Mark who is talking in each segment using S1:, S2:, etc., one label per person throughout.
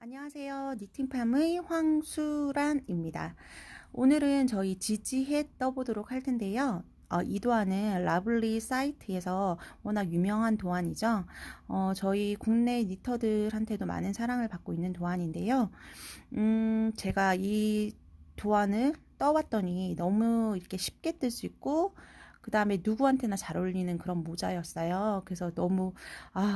S1: 안녕하세요. 니팅팜의 황수란입니다. 오늘은 저희 지지햇 떠보도록 할 텐데요. 이 도안은 라블리 사이트에서 워낙 유명한 도안이죠. 저희 국내 니터들한테도 많은 사랑을 받고 있는 도안인데요. 제가 이 도안을 떠왔더니 너무 이렇게 쉽게 뜰 수 있고 그 다음에 누구한테나 잘 어울리는 그런 모자였어요. 그래서 너무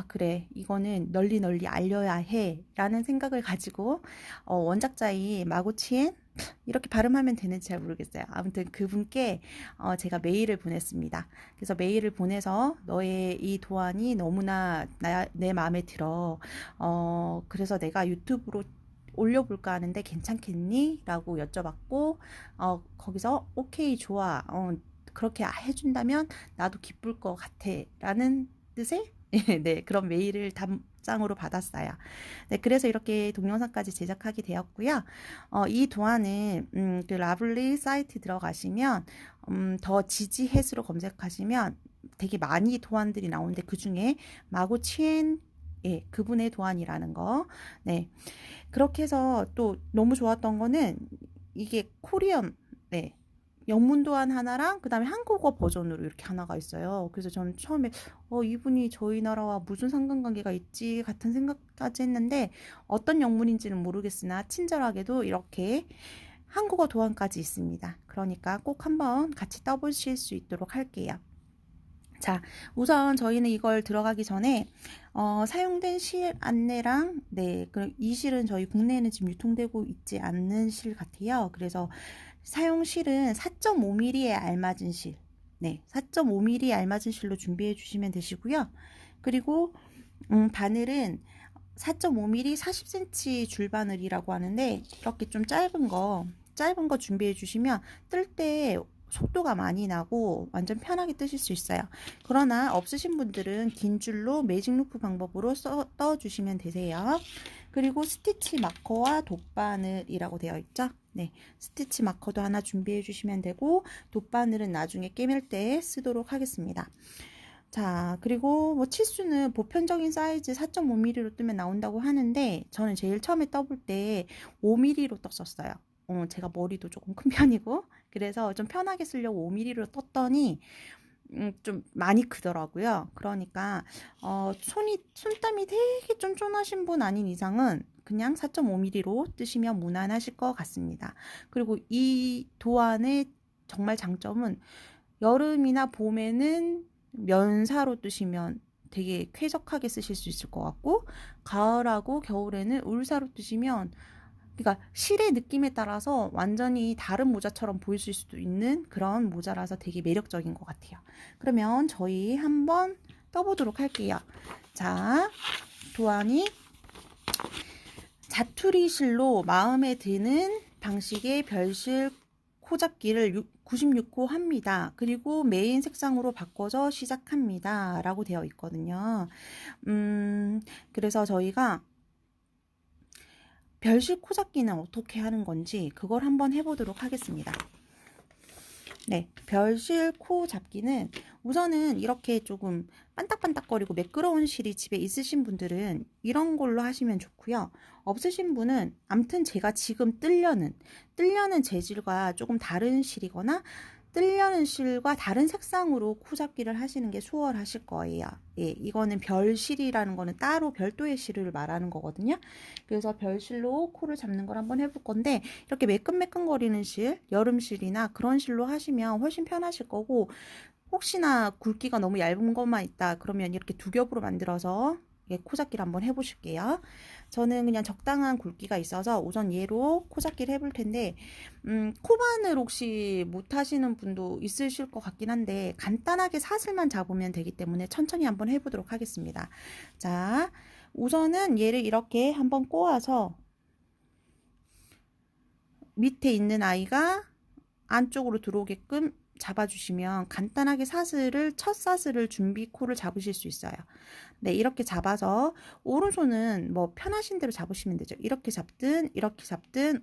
S1: 그래, 이거는 널리 널리 알려야 해 라는 생각을 가지고 원작자인 마고치엔, 이렇게 발음하면 되는지 잘 모르겠어요. 아무튼 그분께 제가 메일을 보냈습니다. 그래서 메일을 보내서 너의 이 도안이 너무나 내 마음에 들어. 그래서 내가 유튜브로 올려볼까 하는데 괜찮겠니? 라고 여쭤봤고, 거기서 오케이, 좋아. 그렇게 해준다면 나도 기쁠 것 같아. 라는 뜻의 네, 그런 메일을 답장으로 받았어요. 네, 그래서 이렇게 동영상까지 제작하게 되었고요. 이 도안은 그 라블리 사이트 들어가시면 더 지지햇으로 검색하시면 되게 많이 도안들이 나오는데 그 중에 마고치엔, 예, 그분의 도안이라는 거. 네. 그렇게 해서 또 너무 좋았던 거는 이게 코리안, 네. 영문 도안 하나랑 그다음에 한국어 버전으로 이렇게 하나가 있어요. 그래서 저는 처음에 이분이 저희 나라와 무슨 상관관계가 있지 같은 생각까지 했는데 어떤 영문인지는 모르겠으나 친절하게도 이렇게 한국어 도안까지 있습니다. 그러니까 꼭 한번 같이 떠보실 수 있도록 할게요. 자, 우선 저희는 이걸 들어가기 전에 사용된 실 안내랑, 네, 이 실은 저희 국내에는 지금 유통되고 있지 않는 실 같아요. 그래서 사용 실은 4.5mm에 알맞은 실, 네, 4.5mm 알맞은 실로 준비해 주시면 되시고요. 그리고 바늘은 4.5mm 40cm 줄바늘이라고 하는데 이렇게 좀 짧은 거 준비해 주시면 뜰 때 속도가 많이 나고 완전 편하게 뜨실 수 있어요. 그러나 없으신 분들은 긴 줄로 매직 루프 방법으로 떠 주시면 되세요. 그리고 스티치 마커와 돗바늘이라고 되어 있죠. 네, 스티치 마커도 하나 준비해 주시면 되고 돗바늘은 나중에 꿰맬 때 쓰도록 하겠습니다. 자, 그리고 뭐 치수는 보편적인 사이즈 4.5mm로 뜨면 나온다고 하는데 저는 제일 처음에 떠볼 때 5mm로 떴었어요. 제가 머리도 조금 큰 편이고 그래서 좀 편하게 쓰려고 5mm로 떴더니 좀 많이 크더라고요. 그러니까 손땀이 되게 쫀쫀하신 분 아닌 이상은 그냥 4.5mm로 뜨시면 무난하실 것 같습니다. 그리고 이 도안의 정말 장점은 여름이나 봄에는 면사로 뜨시면 되게 쾌적하게 쓰실 수 있을 것 같고 가을하고 겨울에는 울사로 뜨시면 그러니까 실의 느낌에 따라서 완전히 다른 모자처럼 보이실 수도 있는 그런 모자라서 되게 매력적인 것 같아요. 그러면 저희 한번 떠보도록 할게요. 자, 도안이 자투리 실로 마음에 드는 방식의 별실 코잡기를 96호 합니다. 그리고 메인 색상으로 바꿔서 시작합니다. 라고 되어 있거든요. 그래서 저희가 별실 코잡기는 어떻게 하는 건지 그걸 한번 해보도록 하겠습니다. 네, 별실 코 잡기는 우선은 이렇게 조금 반딱반딱거리고 매끄러운 실이 집에 있으신 분들은 이런 걸로 하시면 좋고요. 없으신 분은 암튼 제가 지금 뜰려는 재질과 조금 다른 실이거나 뜰려는 실과 다른 색상으로 코 잡기를 하시는 게 수월하실 거예요. 예, 이거는 별실이라는 거는 따로 별도의 실을 말하는 거거든요. 그래서 별실로 코를 잡는 걸 한번 해볼 건데 이렇게 매끈매끈거리는 실, 여름실이나 그런 실로 하시면 훨씬 편하실 거고 혹시나 굵기가 너무 얇은 것만 있다 그러면 이렇게 두 겹으로 만들어서 코잡기를 한번 해보실게요. 저는 그냥 적당한 굵기가 있어서 우선 얘로 코잡기를 해볼 텐데 코바늘 혹시 못하시는 분도 있으실 것 같긴 한데 간단하게 사슬만 잡으면 되기 때문에 천천히 한번 해보도록 하겠습니다. 자, 우선은 얘를 이렇게 한번 꼬아서 밑에 있는 아이가 안쪽으로 들어오게끔 잡아주시면 간단하게 첫 사슬을 준비 코를 잡으실 수 있어요. 네, 이렇게 잡아서 오른손은 뭐 편하신 대로 잡으시면 되죠. 이렇게 잡든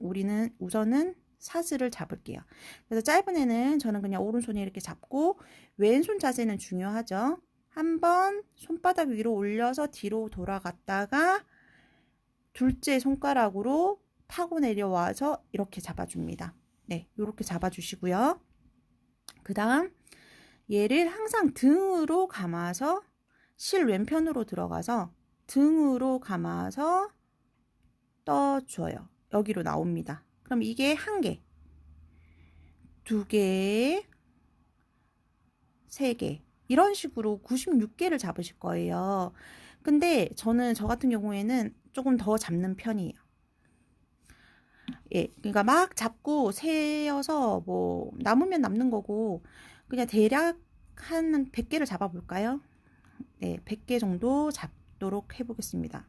S1: 우리는 우선은 사슬을 잡을게요. 그래서 짧은 애는 저는 그냥 오른손에 이렇게 잡고 왼손 자세는 중요하죠. 한번 손바닥 위로 올려서 뒤로 돌아갔다가 둘째 손가락으로 타고 내려와서 이렇게 잡아줍니다. 네, 이렇게 잡아주시고요. 그 다음 얘를 항상 등으로 감아서 실 왼편으로 들어가서 등으로 감아서 떠줘요. 여기로 나옵니다. 그럼 이게 한 개, 두 개, 세 개 이런 식으로 96개를 잡으실 거예요. 근데 저는 저 같은 경우에는 조금 더 잡는 편이에요. 예, 그러니까 막 잡고 세어서 뭐 남으면 남는 거고 그냥 대략 한 100개를 잡아볼까요? 네, 100개 정도 잡도록 해보겠습니다.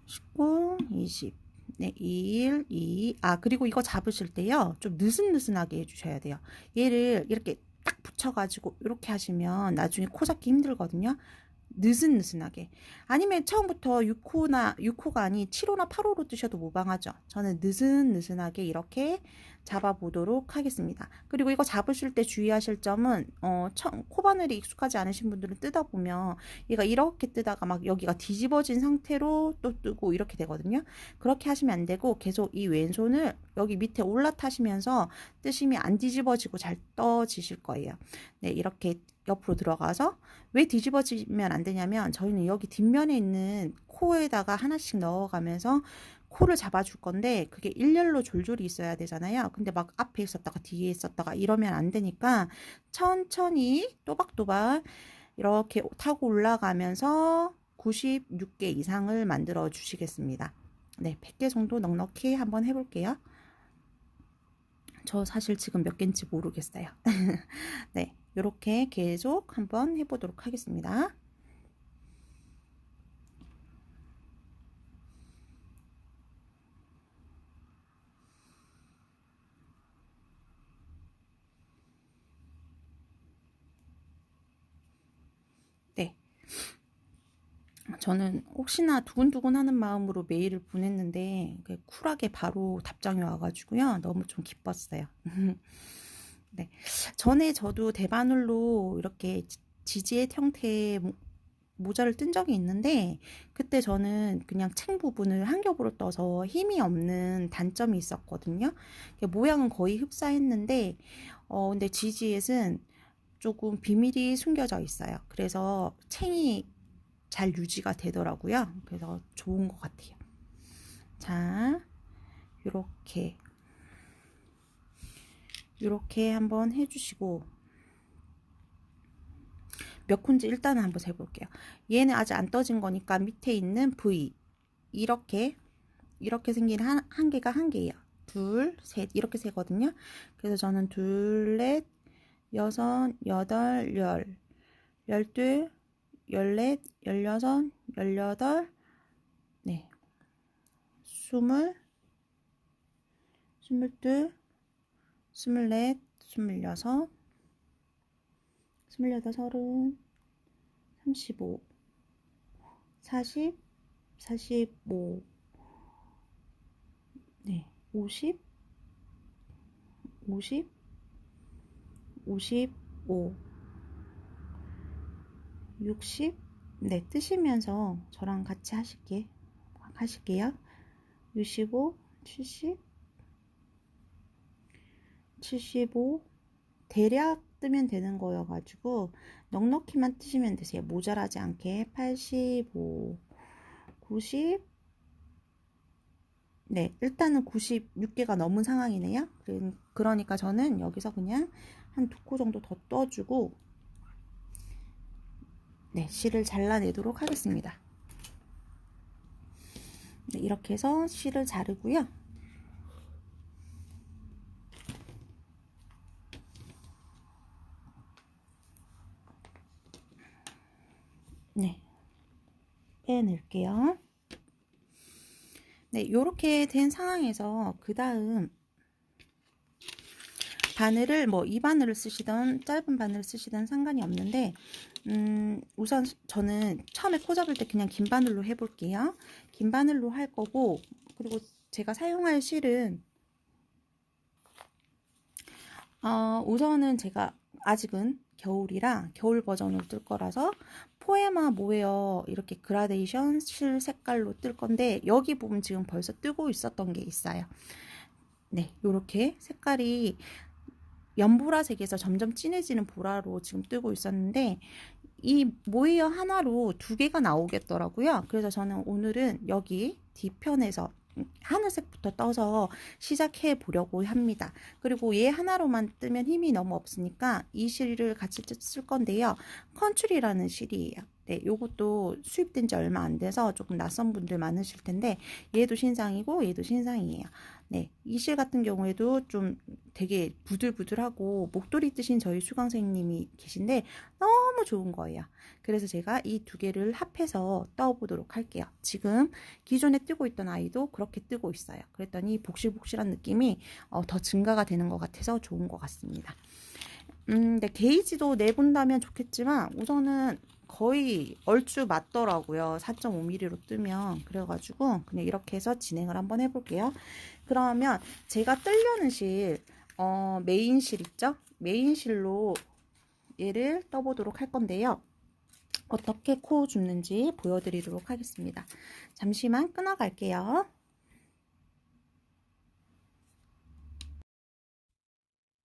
S1: 19, 20, 네, 1, 2, 그리고 이거 잡으실 때요, 좀 느슨느슨하게 해주셔야 돼요. 얘를 이렇게 딱 붙여가지고 이렇게 하시면 나중에 코 잡기 힘들거든요. 느슨느슨하게. 아니면 처음부터 6호가 아닌 7호나 8호로 뜨셔도 무방하죠. 저는 느슨느슨하게 이렇게 잡아보도록 하겠습니다. 그리고 이거 잡으실 때 주의하실 점은 코바늘이 익숙하지 않으신 분들은 뜯다 보면 얘가 이렇게 뜨다가 막 여기가 뒤집어진 상태로 또 뜨고 이렇게 되거든요. 그렇게 하시면 안 되고 계속 이 왼손을 여기 밑에 올라타시면서 뜨시면 안 뒤집어지고 잘 떠지실 거예요. 네, 이렇게 옆으로 들어가서 왜 뒤집어지면 안 되냐면 저희는 여기 뒷면에 있는 코에다가 하나씩 넣어가면서 코를 잡아줄 건데 그게 일렬로 졸졸이 있어야 되잖아요. 근데 막 앞에 있었다가 뒤에 있었다가 이러면 안 되니까 천천히 또박또박 이렇게 타고 올라가면서 96개 이상을 만들어 주시겠습니다. 네, 100개 정도 넉넉히 한번 해볼게요. 저 사실 지금 몇 개인지 모르겠어요. 네, 이렇게 계속 한번 해보도록 하겠습니다. 네, 저는 혹시나 두근두근 하는 마음으로 메일을 보냈는데 쿨하게 바로 답장이 와가지고요. 너무 좀 기뻤어요. 네, 전에 저도 대바늘로 이렇게 지지의 형태의 모자를 뜬 적이 있는데 그때 저는 그냥 챙 부분을 한 겹으로 떠서 힘이 없는 단점이 있었거든요. 모양은 거의 흡사했는데 근데 지지엣은 조금 비밀이 숨겨져 있어요. 그래서 챙이 잘 유지가 되더라고요. 그래서 좋은 것 같아요. 자, 이렇게 한번 해주시고 몇 콘지 일단은 한번 해볼게요. 얘는 아직 안 떠진 거니까 밑에 있는 V 이렇게 생긴 한 개가 한 개예요. 둘, 셋 이렇게 세거든요. 그래서 저는 둘, 넷, 여섯, 여덟, 열, 열둘, 열넷, 열여섯, 열여덟, 네, 스물, 스물둘, 스물넷, 스물여섯, 스물여덟, 서른, 35, 40, 45, 네, 50, 50, 55, 60, 네, 뜨시면서 저랑 같이 하실게요. 65, 70, 75, 대략 뜨면 되는 거여가지고 넉넉히만 뜨시면 되세요. 모자라지 않게. 85, 90, 네, 일단은 96개가 넘은 상황이네요. 그러니까 저는 여기서 그냥 한 2코 정도 더 떠주고 네, 실을 잘라내도록 하겠습니다. 네, 이렇게 해서 실을 자르고요. 네, 빼낼게요. 네, 이렇게 된 상황에서 그 다음 바늘을 뭐 이 바늘을 쓰시던 짧은 바늘을 쓰시던 상관이 없는데 우선 저는 처음에 코 잡을 때 그냥 긴 바늘로 해볼게요. 긴 바늘로 할 거고 그리고 제가 사용할 실은 우선은 제가 아직은 겨울이라 겨울 버전으로 뜰 거라서 포에마 모헤어 이렇게 그라데이션 실 색깔로 뜰 건데 여기 부분 지금 벌써 뜨고 있었던 게 있어요. 네, 요렇게 색깔이 연보라색에서 점점 진해지는 보라로 지금 뜨고 있었는데 이 모헤어 하나로 두 개가 나오겠더라고요. 그래서 저는 오늘은 여기 뒤편에서 하늘색부터 떠서 시작해 보려고 합니다. 그리고 얘 하나로만 뜨면 힘이 너무 없으니까 이 실을 같이 쓸 건데요. 컨츄리라는 실이에요. 네, 요것도 수입된 지 얼마 안 돼서 조금 낯선 분들 많으실 텐데 얘도 신상이고 얘도 신상이에요. 네, 이 실 같은 경우에도 좀 되게 부들부들하고 목도리 뜨신 저희 수강생님이 계신데 너무 좋은 거예요. 그래서 제가 이 두 개를 합해서 떠보도록 할게요. 지금 기존에 뜨고 있던 아이도 그렇게 뜨고 있어요. 그랬더니 복실복실한 느낌이 더 증가가 되는 것 같아서 좋은 것 같습니다. 네, 게이지도 내본다면 좋겠지만 우선은 거의 얼추 맞더라고요. 4.5mm로 뜨면. 그래가지고 그냥 이렇게 해서 진행을 한번 해볼게요. 그러면 제가 뜨려는 실, 메인 실 있죠? 메인 실로 얘를 떠보도록 할 건데요. 어떻게 코 줍는지 보여드리도록 하겠습니다. 잠시만 끊어갈게요.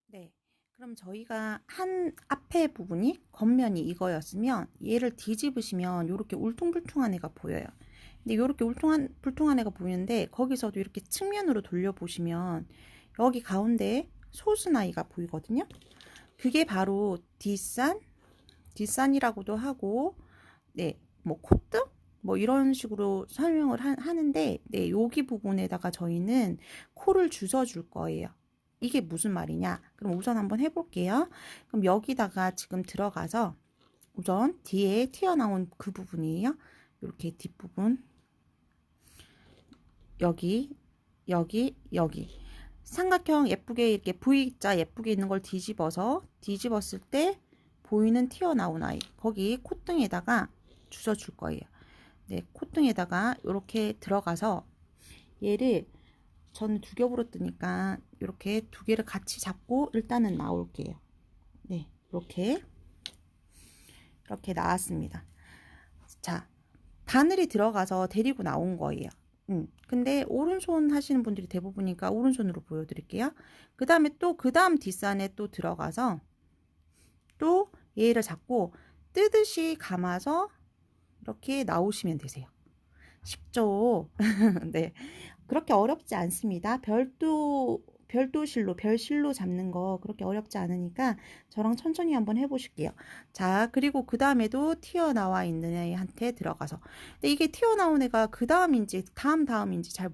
S1: 네. 그럼 저희가 한 앞에 부분이 겉면이 이거였으면 얘를 뒤집으시면 이렇게 울퉁불퉁한 애가 보여요. 근데 이렇게 울퉁불퉁한 애가 보이는데 거기서도 이렇게 측면으로 돌려보시면 여기 가운데 소스나이가 보이거든요. 그게 바로 뒷산이라고도 하고 네, 뭐 콧등? 뭐 이런 식으로 설명을 하는데 네, 여기 부분에다가 저희는 코를 주워 줄 거예요. 이게 무슨 말이냐? 그럼 우선 한번 해볼게요. 그럼 여기다가 지금 들어가서 우선 뒤에 튀어나온 그 부분이에요. 이렇게 뒷부분 여기 여기 삼각형 예쁘게 이렇게 V자 예쁘게 있는 걸 뒤집었을 때 보이는 튀어나온 아이 거기 콧등에다가 주워 줄 거예요. 네, 콧등에다가 이렇게 들어가서 얘를 저는 두 겹으로 뜨니까 이렇게 두 개를 같이 잡고 일단은 나올게요. 네, 이렇게 나왔습니다. 자, 바늘이 들어가서 데리고 나온 거예요. 근데 오른손 하시는 분들이 대부분이니까 오른손으로 보여드릴게요. 그 다음에 또 그 다음 뒷산에 또 들어가서 또 얘를 잡고 뜨듯이 감아서 이렇게 나오시면 되세요. 쉽죠? 네. 그렇게 어렵지 않습니다. 별실로 잡는 거 그렇게 어렵지 않으니까 저랑 천천히 한번 해보실게요. 자, 그리고 그 다음에도 튀어나와 있는 애한테 들어가서. 근데 이게 튀어나온 애가 그 다음인지 다음인지 잘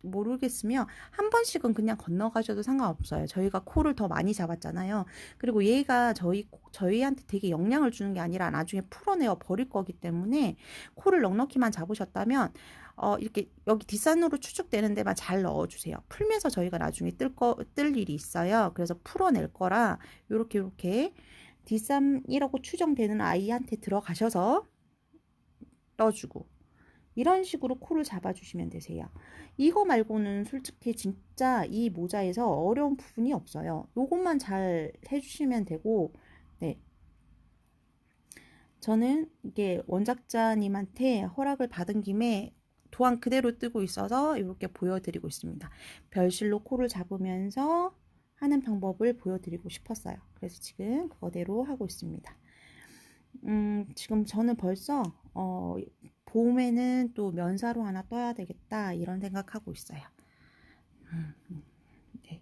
S1: 모르겠으면 한 번씩은 그냥 건너가셔도 상관없어요. 저희가 코를 더 많이 잡았잖아요. 그리고 얘가 저희한테 되게 영향을 주는 게 아니라 나중에 풀어내어 버릴 거기 때문에 코를 넉넉히만 잡으셨다면 이렇게 여기 뒷산으로 추측되는 데만 잘 넣어주세요. 풀면서 저희가 나중에 뜰 일이 있어요. 그래서 풀어낼 거라 요렇게 뒷산이라고 추정되는 아이한테 들어가셔서 떠주고 이런 식으로 코를 잡아주시면 되세요. 이거 말고는 솔직히 진짜 이 모자에서 어려운 부분이 없어요. 요것만 잘 해주시면 되고 네. 저는 이게 원작자님한테 허락을 받은 김에 도안 그대로 뜨고 있어서 이렇게 보여드리고 있습니다. 별실로 코를 잡으면서 하는 방법을 보여드리고 싶었어요. 그래서 지금 그거대로 하고 있습니다. 지금 저는 벌써 봄에는 또 면사로 하나 떠야 되겠다 이런 생각하고 있어요. 네.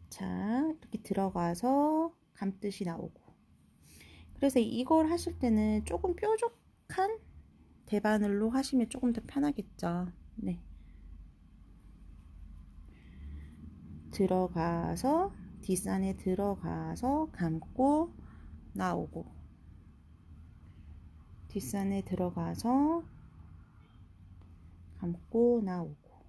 S1: 자, 이렇게 들어가서 감듯이 나오고 그래서 이걸 하실 때는 조금 뾰족한 대바늘로 하시면 조금 더 편하겠죠. 네. 들어가서 뒷산에 들어가서 감고 나오고 뒷산에 들어가서 감고 나오고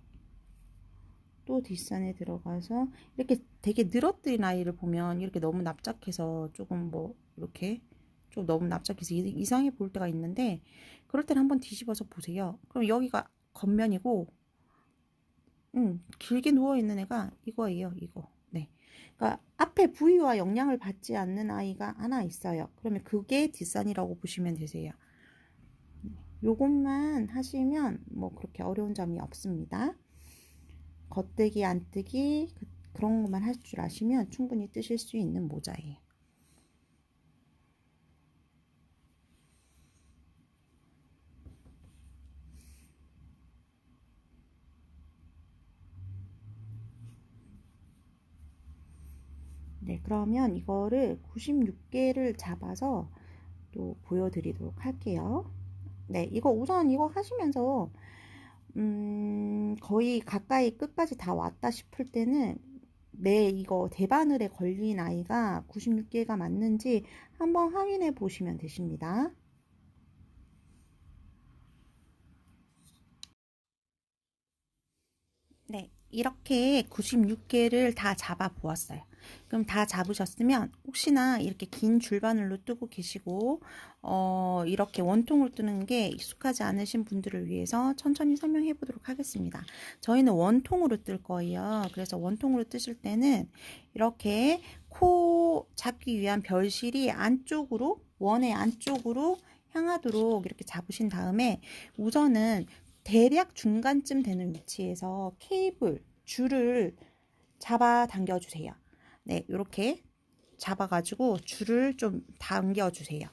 S1: 또 뒷산에 들어가서 이렇게 되게 늘어뜨린 아이를 보면 이렇게 너무 납작해서 조금 뭐 이렇게 좀 너무 납작해서 이상해 보일 때가 있는데 그럴 때는 한번 뒤집어서 보세요. 그럼 여기가 겉면이고 길게 누워있는 애가 이거예요. 이거. 네. 그러니까 앞에 부위와 영향을 받지 않는 아이가 하나 있어요. 그러면 그게 뒷산이라고 보시면 되세요. 요것만 하시면 뭐 그렇게 어려운 점이 없습니다. 겉뜨기, 안뜨기 그런 것만 할 줄 아시면 충분히 뜨실 수 있는 모자예요. 네, 그러면 이거를 96개를 잡아서 또 보여드리도록 할게요. 네, 이거 우선 이거 하시면서 거의 가까이 끝까지 다 왔다 싶을 때는 이거 대바늘에 걸린 아이가 96개가 맞는지 한번 확인해 보시면 되십니다. 네, 이렇게 96개를 다 잡아 보았어요. 그럼 다 잡으셨으면 혹시나 이렇게 긴 줄바늘로 뜨고 계시고 이렇게 원통으로 뜨는 게 익숙하지 않으신 분들을 위해서 천천히 설명해 보도록 하겠습니다. 저희는 원통으로 뜰 거예요. 그래서 원통으로 뜨실 때는 이렇게 코 잡기 위한 별실이 안쪽으로 원의 안쪽으로 향하도록 이렇게 잡으신 다음에 우선은 대략 중간쯤 되는 위치에서 케이블 줄을 잡아 당겨 주세요. 네, 이렇게 잡아가지고 줄을 좀 당겨 주세요.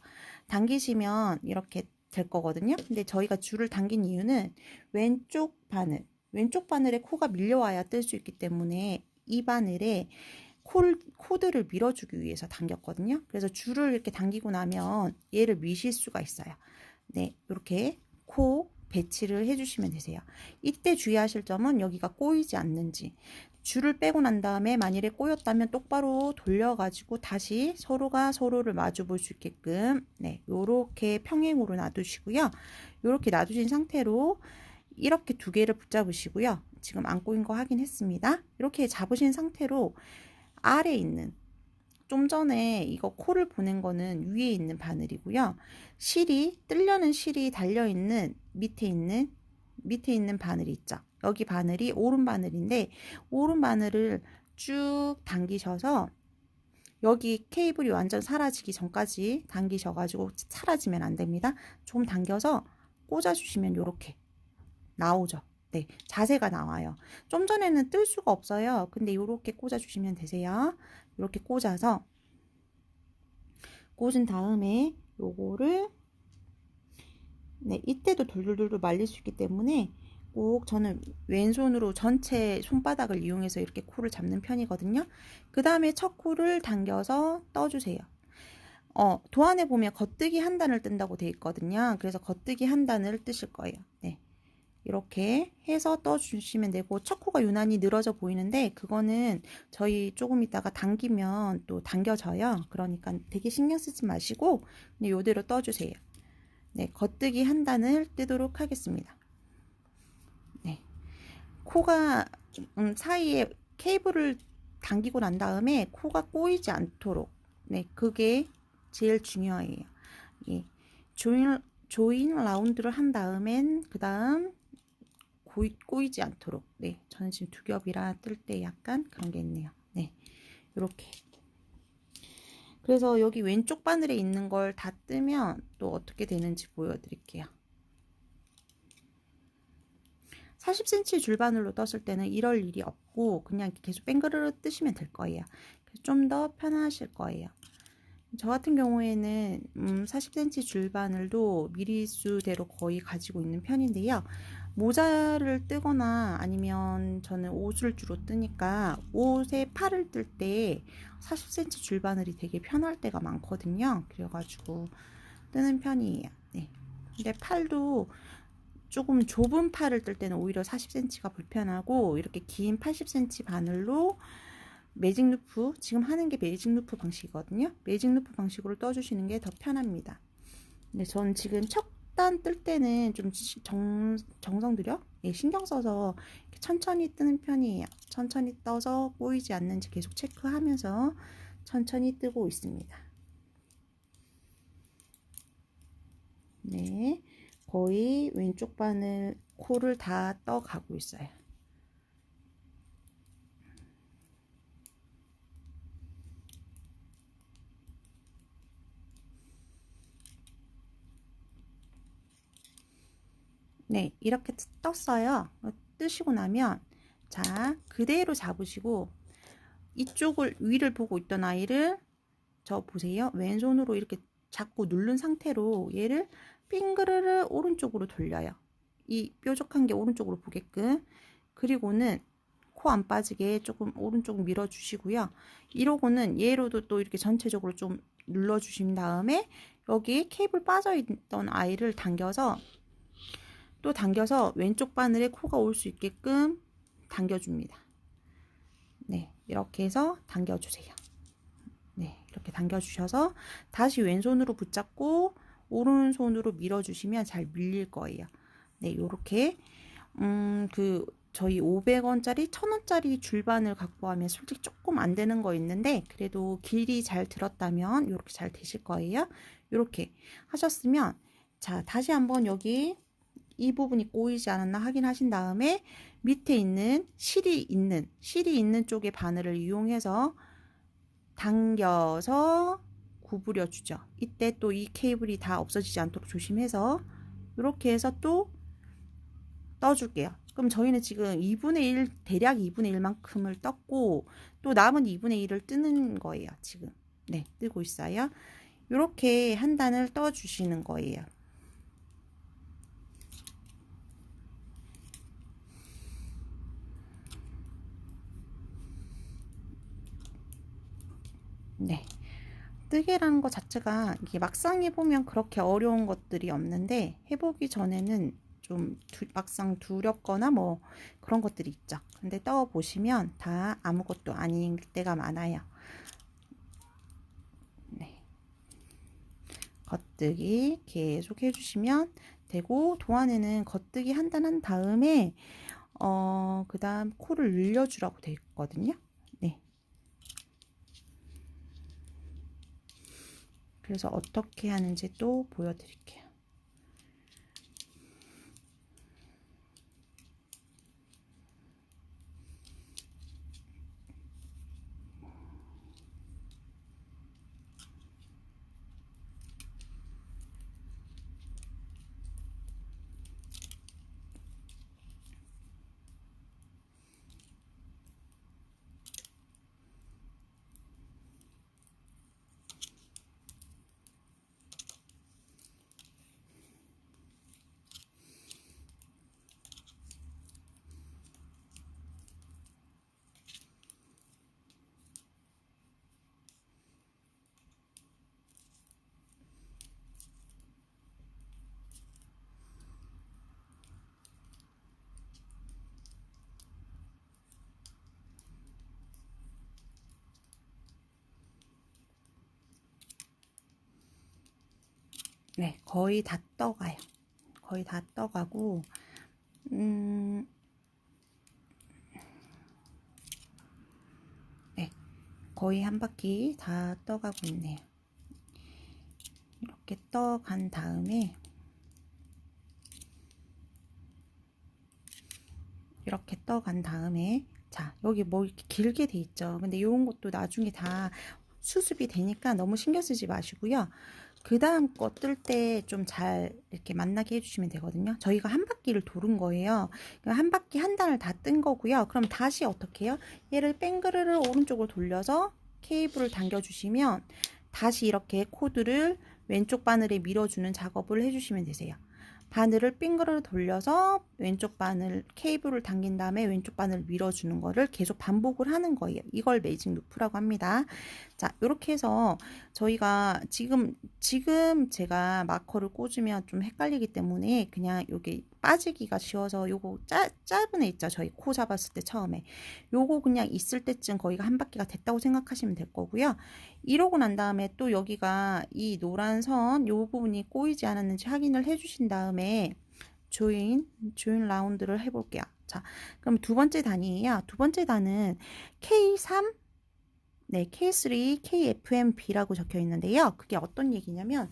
S1: 당기시면 이렇게 될 거거든요. 근데 저희가 줄을 당긴 이유는 왼쪽 바늘에 코가 밀려와야 뜰 수 있기 때문에 이 바늘에 코드를 밀어주기 위해서 당겼거든요. 그래서 줄을 이렇게 당기고 나면 얘를 미실 수가 있어요. 네, 이렇게 코 배치를 해주시면 되세요. 이때 주의하실 점은 여기가 꼬이지 않는지. 줄을 빼고 난 다음에 만일에 꼬였다면 똑바로 돌려가지고 다시 서로가 서로를 마주 볼 수 있게끔 네, 요렇게 평행으로 놔두시고요. 요렇게 놔두신 상태로 이렇게 두 개를 붙잡으시고요. 지금 안 꼬인 거 확인했습니다. 이렇게 잡으신 상태로 아래에 있는 좀 전에 이거 코를 보낸 거는 위에 있는 바늘이고요. 뜰려는 실이 달려있는 밑에 있는 바늘이 있죠. 여기 바늘이 오른 바늘인데 오른 바늘을 쭉 당기셔서 여기 케이블이 완전 사라지기 전까지 당기셔가지고 사라지면 안 됩니다. 좀 당겨서 꽂아주시면 이렇게 나오죠. 네, 자세가 나와요. 좀 전에는 뜰 수가 없어요. 근데 이렇게 꽂아주시면 되세요. 이렇게 꽂아서 꽂은 다음에 요거를 네, 이때도 돌돌돌 말릴 수 있기 때문에 꼭 저는 왼손으로 전체 손바닥을 이용해서 이렇게 코를 잡는 편이거든요. 그 다음에 첫 코를 당겨서 떠주세요. 도안에 보면 겉뜨기 한 단을 뜬다고 되어 있거든요. 그래서 겉뜨기 한 단을 뜨실 거예요. 네. 이렇게 해서 떠주시면 되고 첫 코가 유난히 늘어져 보이는데 그거는 저희 조금 있다가 당기면 또 당겨져요. 그러니까 되게 신경 쓰지 마시고 그냥 이대로 떠주세요. 네, 겉뜨기 한 단을 뜨도록 하겠습니다. 네, 코가 사이에 케이블을 당기고 난 다음에 코가 꼬이지 않도록 네, 그게 제일 중요해요. 예, 조인 라운드를 한 다음엔 그 다음 꼬이지 않도록 네, 저는 지금 두 겹이라 뜰 때 약간 그런 게 있네요. 네, 이렇게 그래서 여기 왼쪽 바늘에 있는 걸 다 뜨면 또 어떻게 되는지 보여드릴게요. 40cm 줄바늘로 떴을 때는 이럴 일이 없고 그냥 계속 뺑그르르 뜨시면 될 거예요. 좀 더 편하실 거예요. 저 같은 경우에는 40cm 줄바늘도 미리수대로 거의 가지고 있는 편인데요. 모자를 뜨거나 아니면 저는 옷을 주로 뜨니까 옷에 팔을 뜰 때 40cm 줄바늘이 되게 편할 때가 많거든요. 그래가지고 뜨는 편이에요. 네. 근데 팔도 조금 좁은 팔을 뜰 때는 오히려 40cm가 불편하고 이렇게 긴 80cm 바늘로 매직 루프, 지금 하는 게 매직 루프 방식이거든요. 매직 루프 방식으로 떠주시는 게 더 편합니다. 근데 전 지금 첫 단 뜰 때는 좀 정성 들여 신경 써서 천천히 뜨는 편이에요. 천천히 떠서 꼬이지 않는지 계속 체크하면서 천천히 뜨고 있습니다. 네, 거의 왼쪽 바늘 코를 다 떠가고 있어요. 네, 이렇게 떴어요. 뜨시고 나면 자, 그대로 잡으시고 이쪽을 위를 보고 있던 아이를 저 보세요. 왼손으로 이렇게 잡고 누른 상태로 얘를 빙그르르 오른쪽으로 돌려요. 이 뾰족한 게 오른쪽으로 보게끔. 그리고는 코 안 빠지게 조금 오른쪽 밀어 주시고요. 이러고는 얘로도 또 이렇게 전체적으로 좀 눌러 주신 다음에 여기 케이블 빠져 있던 아이를 당겨서 또 당겨서 왼쪽 바늘에 코가 올 수 있게끔 당겨줍니다. 네, 이렇게 해서 당겨주세요. 네, 이렇게 당겨주셔서 다시 왼손으로 붙잡고 오른손으로 밀어주시면 잘 밀릴 거예요. 네, 이렇게 저희 500원짜리 1000원짜리 줄바늘 갖고 하면 솔직히 조금 안 되는 거 있는데 그래도 길이 잘 들었다면 이렇게 잘 되실 거예요. 이렇게 하셨으면 자, 다시 한번 여기 이 부분이 꼬이지 않았나 확인하신 다음에 밑에 있는 실이 있는 쪽의 바늘을 이용해서 당겨서 구부려 주죠. 이때 또 이 케이블이 다 없어지지 않도록 조심해서 이렇게 해서 또 떠줄게요. 그럼 저희는 지금 2분의 1 대략 2분의 1만큼을 떴고 또 남은 2분의 1을 뜨는 거예요. 지금 네, 뜨고 있어요. 이렇게 한 단을 떠 주시는 거예요. 네. 뜨개라는 것 자체가 이게 막상 해보면 그렇게 어려운 것들이 없는데 해보기 전에는 좀 막상 두렵거나 뭐 그런 것들이 있죠. 근데 떠보시면 다 아무것도 아닌 때가 많아요. 네. 겉뜨기 계속 해주시면 되고 도안에는 겉뜨기 한 단 한 다음에 그 다음 코를 늘려주라고 되어 있거든요. 네. 그래서 어떻게 하는지 또 보여드릴게요. 네, 거의 다 떠가요. 거의 다 떠가고, 네, 거의 한 바퀴 다 떠가고 있네요. 이렇게 떠간 다음에, 이렇게 떠간 다음에, 자, 여기 뭐 이렇게 길게 돼 있죠. 근데 이런 것도 나중에 다 수습이 되니까 너무 신경 쓰지 마시고요. 그 다음 거 뜰 때 좀 잘 이렇게 만나게 해주시면 되거든요. 저희가 한 바퀴를 도른 거예요. 한 바퀴 한 단을 다 뜬 거고요. 그럼 다시 어떻게 해요? 얘를 뺑그르르 오른쪽으로 돌려서 케이블을 당겨주시면 다시 이렇게 코드를 왼쪽 바늘에 밀어주는 작업을 해주시면 되세요. 바늘을 빙그르 돌려서 왼쪽 바늘 케이블을 당긴 다음에 왼쪽 바늘을 밀어주는 거를 계속 반복을 하는 거예요. 이걸 매직 루프라고 합니다. 자, 이렇게 해서 저희가 지금 제가 마커를 꽂으면 좀 헷갈리기 때문에 그냥 여기 빠지기가 쉬워서 요거 짧은 애 있죠. 저희 코 잡았을 때 처음에 요거 그냥 있을 때쯤 거의가 한 바퀴가 됐다고 생각하시면 될 거고요. 이러고 난 다음에 또 여기가 이 노란 선 요 부분이 꼬이지 않았는지 확인을 해 주신 다음에 조인 라운드를 해볼게요. 자, 그럼 두 번째 단이에요. 두 번째 단은 K3, 네, K3, KFMB라고 적혀 있는데요. 그게 어떤 얘기냐면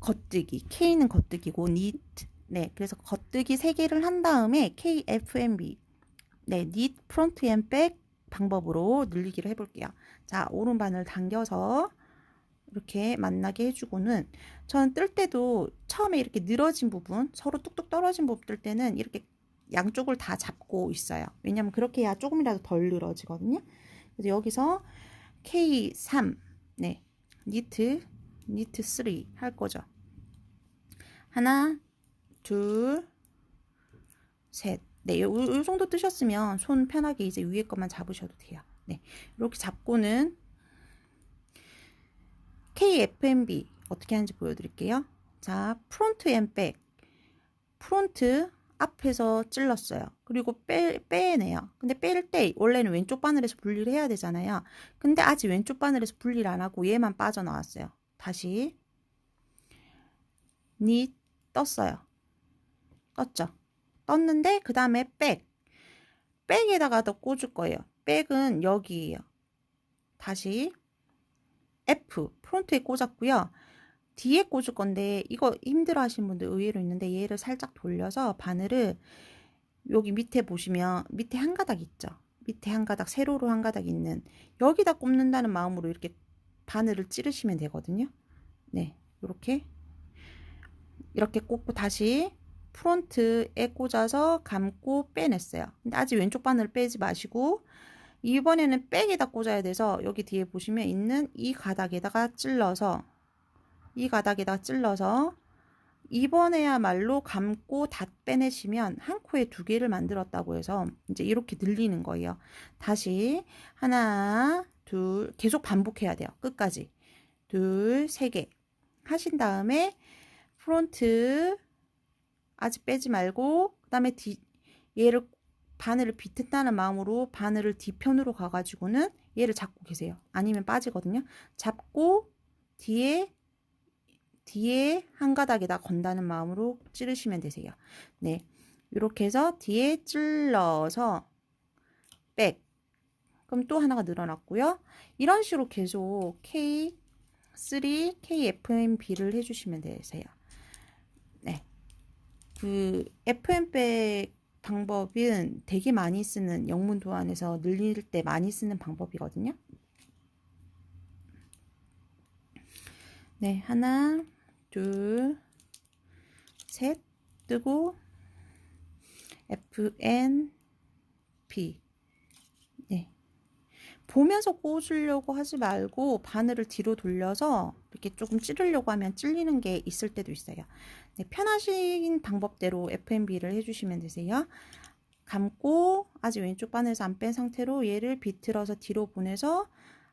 S1: 겉뜨기, K는 겉뜨기고 니트, 네, 그래서 겉뜨기 3개를 한 다음에 KFMB, 네, 니트 프론트 앤 백 방법으로 늘리기를 해볼게요. 자, 오른바늘 당겨서 이렇게 만나게 해주고는, 저는 뜰 때도 처음에 이렇게 늘어진 부분, 서로 뚝뚝 떨어진 부분 뜰 때는 이렇게 양쪽을 다 잡고 있어요. 왜냐면 그렇게 해야 조금이라도 덜 늘어지거든요. 그래서 여기서 K3, 네, 니트 3 할 거죠. 하나, 둘, 셋. 네, 요 정도 뜨셨으면 손 편하게 이제 위에 것만 잡으셔도 돼요. 네, 이렇게 잡고는 KFMB 어떻게 하는지 보여드릴게요. 자, 프론트 앤 백. 프론트 앞에서 찔렀어요. 그리고 빼내요. 근데 뺄 때 원래는 왼쪽 바늘에서 분리를 해야 되잖아요. 근데 아직 왼쪽 바늘에서 분리를 안 하고 얘만 빠져나왔어요. 다시 니 떴어요. 떴죠? 떴는데 그 다음에 백에다가 더 꽂을 거예요. 백은 여기에요. 다시 F 프론트에 꽂았고요. 뒤에 꽂을 건데 이거 힘들어 하시는 분들 의외로 있는데, 얘를 살짝 돌려서 바늘을 여기 밑에 보시면 밑에 한 가닥 있죠. 밑에 한 가닥, 세로로 한 가닥 있는 여기다 꼽는다는 마음으로 이렇게 바늘을 찌르시면 되거든요. 네, 이렇게 꽂고 다시 프론트에 꽂아서 감고 빼냈어요. 근데 아직 왼쪽 바늘 빼지 마시고 이번에는 백에다 꽂아야 돼서 여기 뒤에 보시면 있는 이 가닥에다가 찔러서, 이번에야말로 감고 다 빼내시면 한 코에 두 개를 만들었다고 해서 이제 이렇게 늘리는 거예요. 다시 하나, 둘, 계속 반복해야 돼요. 끝까지. 둘, 세 개 하신 다음에 프론트 아직 빼지 말고, 그 다음에 얘를 바늘을 비튼다는 마음으로 바늘을 뒤편으로 가가지고는 얘를 잡고 계세요. 아니면 빠지거든요. 잡고 뒤에 한 가닥에다 건다는 마음으로 찌르시면 되세요. 네, 이렇게 해서 뒤에 찔러서 백. 그럼 또 하나가 늘어났고요. 이런 식으로 계속 K3, KFMB를 해주시면 되세요. 네, 그 FM백 방법은 되게 많이 쓰는, 영문 도안에서 늘릴 때 많이 쓰는 방법이거든요. 네, 하나, 둘, 셋 뜨고 FNP. 네, 보면서 꽂으려고 하지 말고 바늘을 뒤로 돌려서 이렇게 조금 찌르려고 하면 찔리는 게 있을 때도 있어요. 네, 편하신 방법대로 FNB를 해주시면 되세요. 감고 아직 왼쪽 바늘에서 안 뺀 상태로 얘를 비틀어서 뒤로 보내서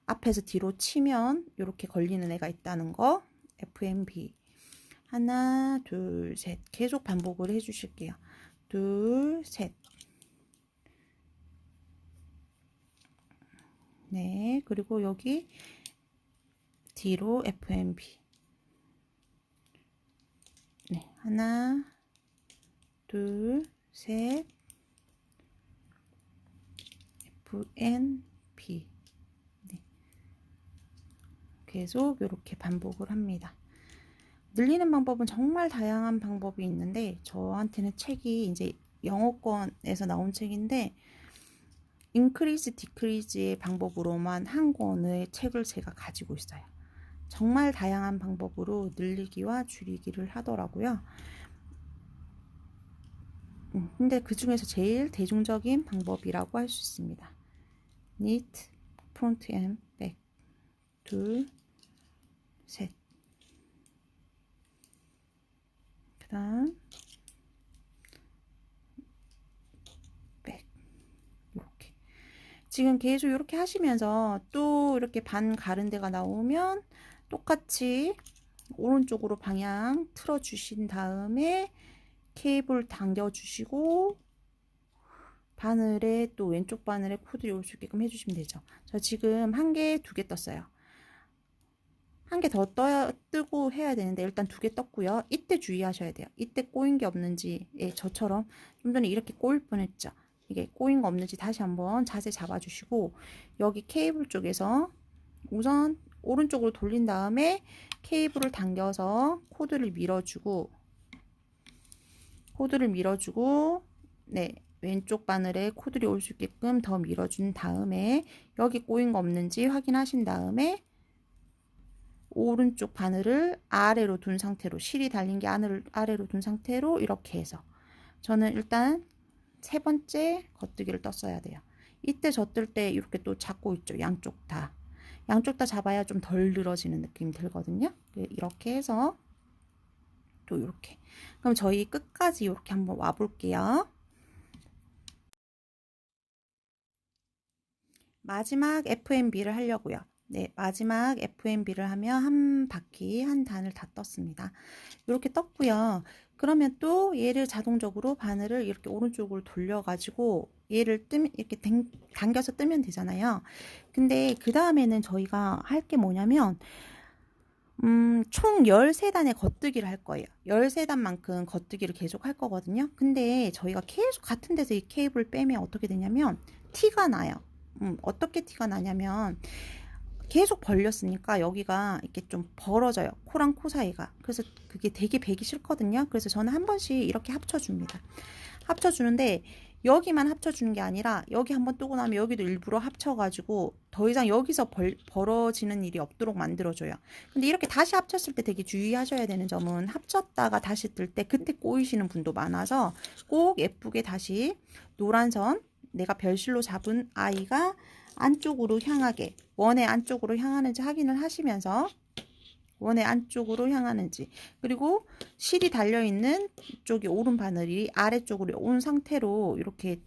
S1: 앞에서 뒤로 치면 이렇게 걸리는 애가 있다는 거. FNB 하나, 둘, 셋 계속 반복을 해주실게요. 둘, 셋. 네, 그리고 여기 뒤로 FNB. 네, 하나, 둘, 셋, FNB. 네, 계속 이렇게 반복을 합니다. 늘리는 방법은 정말 다양한 방법이 있는데, 저한테는 책이 이제 영어권에서 나온 책인데 인크리즈 디크리즈의 방법으로만 한 권의 책을 제가 가지고 있어요. 정말 다양한 방법으로 늘리기와 줄이기를 하더라고요. 근데 그 중에서 제일 대중적인 방법이라고 할 수 있습니다. 니트, 프론트 앤 백. 둘, 셋. 그 다음 백. 이렇게 지금 계속 이렇게 하시면서 또 이렇게 반 가른 데가 나오면 똑같이 오른쪽으로 방향 틀어 주신 다음에 케이블 당겨 주시고 바늘에 또 왼쪽 바늘에 코드를 올 수 있게끔 해주시면 되죠. 저 지금 한 개, 두 개 떴어요. 한 개 더 뜨고 해야 되는데 일단 두 개 떴고요. 이때 주의하셔야 돼요. 이때 꼬인 게 없는지, 예, 저처럼 좀 전에 이렇게 꼬일 뻔했죠. 이게 꼬인 거 없는지 다시 한번 자세 잡아주시고, 여기 케이블 쪽에서 우선 오른쪽으로 돌린 다음에 케이블을 당겨서 코드를 밀어주고, 네, 왼쪽 바늘에 코드를 올 수 있게끔 더 밀어준 다음에 여기 꼬인 거 없는지 확인하신 다음에 오른쪽 바늘을 아래로 둔 상태로, 실이 달린 게 아래로 둔 상태로 이렇게 해서 저는 일단 세 번째 겉뜨기를 떴어야 돼요. 이때 저 뜰 때 이렇게 또 잡고 있죠. 양쪽 다. 양쪽 다 잡아야 좀 덜 늘어지는 느낌이 들거든요. 이렇게 해서 또 이렇게. 그럼 저희 끝까지 이렇게 한번 와 볼게요. 마지막 FMB를 하려고요. 네, 마지막 FMB를 하면 한 바퀴, 한 단을 다 떴습니다. 이렇게 떴고요. 그러면 또 얘를 자동적으로 바늘을 이렇게 오른쪽으로 돌려가지고 얘를 이렇게 당겨서 뜨면 되잖아요. 근데 그 다음에는 저희가 할 게 뭐냐면, 총 13단의 겉뜨기를 할 거예요. 13단만큼 겉뜨기를 계속 할 거거든요. 근데 저희가 계속 같은 데서 이 케이블을 빼면 어떻게 되냐면, 티가 나요. 어떻게 티가 나냐면, 계속 벌렸으니까 여기가 이렇게 좀 벌어져요. 코랑 코 사이가. 그래서 그게 되게 배기 싫거든요. 그래서 저는 한 번씩 이렇게 합쳐줍니다. 합쳐주는데 여기만 합쳐주는 게 아니라 여기 한번 뜨고 나면 여기도 일부러 합쳐가지고 더 이상 여기서 벌어지는 일이 없도록 만들어줘요. 근데 이렇게 다시 합쳤을 때 되게 주의하셔야 되는 점은 합쳤다가 다시 뜰 때 그때 꼬이시는 분도 많아서 꼭 예쁘게 다시 노란 선, 내가 별실로 잡은 아이가 안쪽으로 향하게, 원의 안쪽으로 향하는지 확인을 하시면서 원의 안쪽으로 향하는지, 그리고 실이 달려있는 쪽이 오른 바늘이 아래쪽으로 온 상태로 이렇게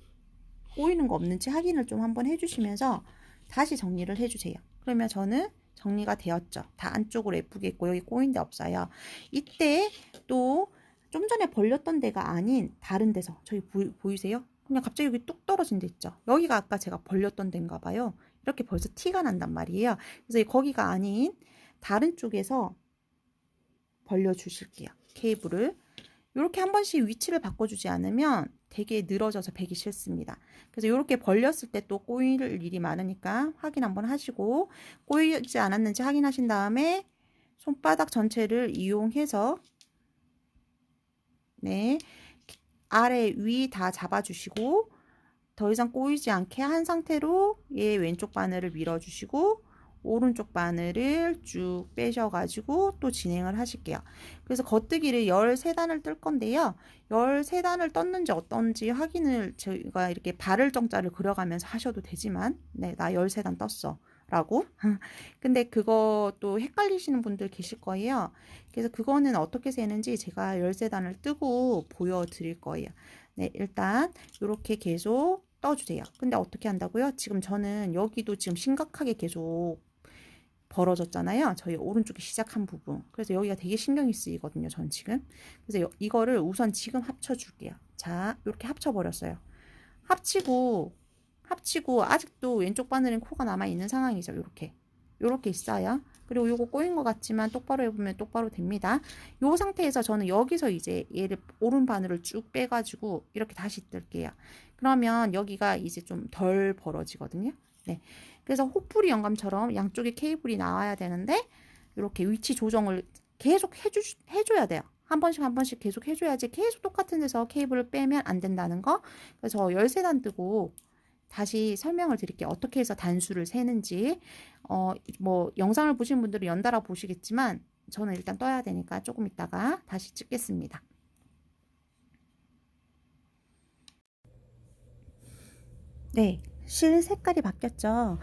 S1: 꼬이는 거 없는지 확인을 좀 한번 해주시면서 다시 정리를 해주세요. 그러면 저는 정리가 되었죠. 다 안쪽으로 예쁘게 있고 여기 꼬인 데 없어요. 이때 또 좀 전에 벌렸던 데가 아닌 다른 데서, 저희 보이세요? 그냥 갑자기 여기 뚝 떨어진 데 있죠. 여기가 아까 제가 벌렸던 데인가 봐요. 이렇게 벌써 티가 난단 말이에요. 그래서 거기가 아닌 다른 쪽에서 벌려주실게요. 케이블을. 이렇게 한 번씩 위치를 바꿔주지 않으면 되게 늘어져서 배기 싫습니다. 그래서 이렇게 벌렸을 때 또 꼬일 일이 많으니까 확인 한번 하시고, 꼬이지 않았는지 확인하신 다음에 손바닥 전체를 이용해서 네, 아래 위 다 잡아주시고 더 이상 꼬이지 않게 한 상태로 얘 왼쪽 바늘을 밀어주시고 오른쪽 바늘을 쭉 빼셔가지고 또 진행을 하실게요. 그래서 겉뜨기를 13단을 뜰 건데요. 13단을 떴는지 어떤지 확인을 제가 이렇게 발을 정자를 그려가면서 하셔도 되지만, 네, 나 13단 떴어. 라고. 근데 그것도 헷갈리시는 분들 계실 거예요. 그래서 그거는 어떻게 세는지 제가 13단을 뜨고 보여드릴 거예요. 네, 일단 이렇게 계속 떠주세요. 근데 어떻게 한다고요? 지금 저는 여기도 지금 심각하게 계속 벌어졌잖아요. 저희 오른쪽에 시작한 부분. 그래서 여기가 되게 신경이 쓰이거든요. 전 지금. 그래서 이거를 우선 지금 합쳐줄게요. 자, 이렇게 합쳐버렸어요. 합치고 아직도 왼쪽 바늘엔 코가 남아있는 상황이죠. 이렇게 있어요. 그리고 요거 꼬인 것 같지만 똑바로 해보면 똑바로 됩니다. 요 상태에서 저는 여기서 이제 얘를 오른 바늘을 쭉 빼가지고 이렇게 다시 뜰게요. 그러면 여기가 이제 좀 덜 벌어지거든요. 네. 그래서 호풀이 영감처럼 양쪽에 케이블이 나와야 되는데 이렇게 위치 조정을 계속 해줘야 돼요. 한 번씩 계속 해줘야지 계속 똑같은 데서 케이블을 빼면 안 된다는 거. 그래서 13단 뜨고 다시 설명을 드릴게요. 어떻게 해서 단수를 세는지. 뭐 영상을 보신 분들은 연달아 보시겠지만 저는 일단 떠야 되니까 조금 있다가 다시 찍겠습니다. 네, 실 색깔이 바뀌었죠.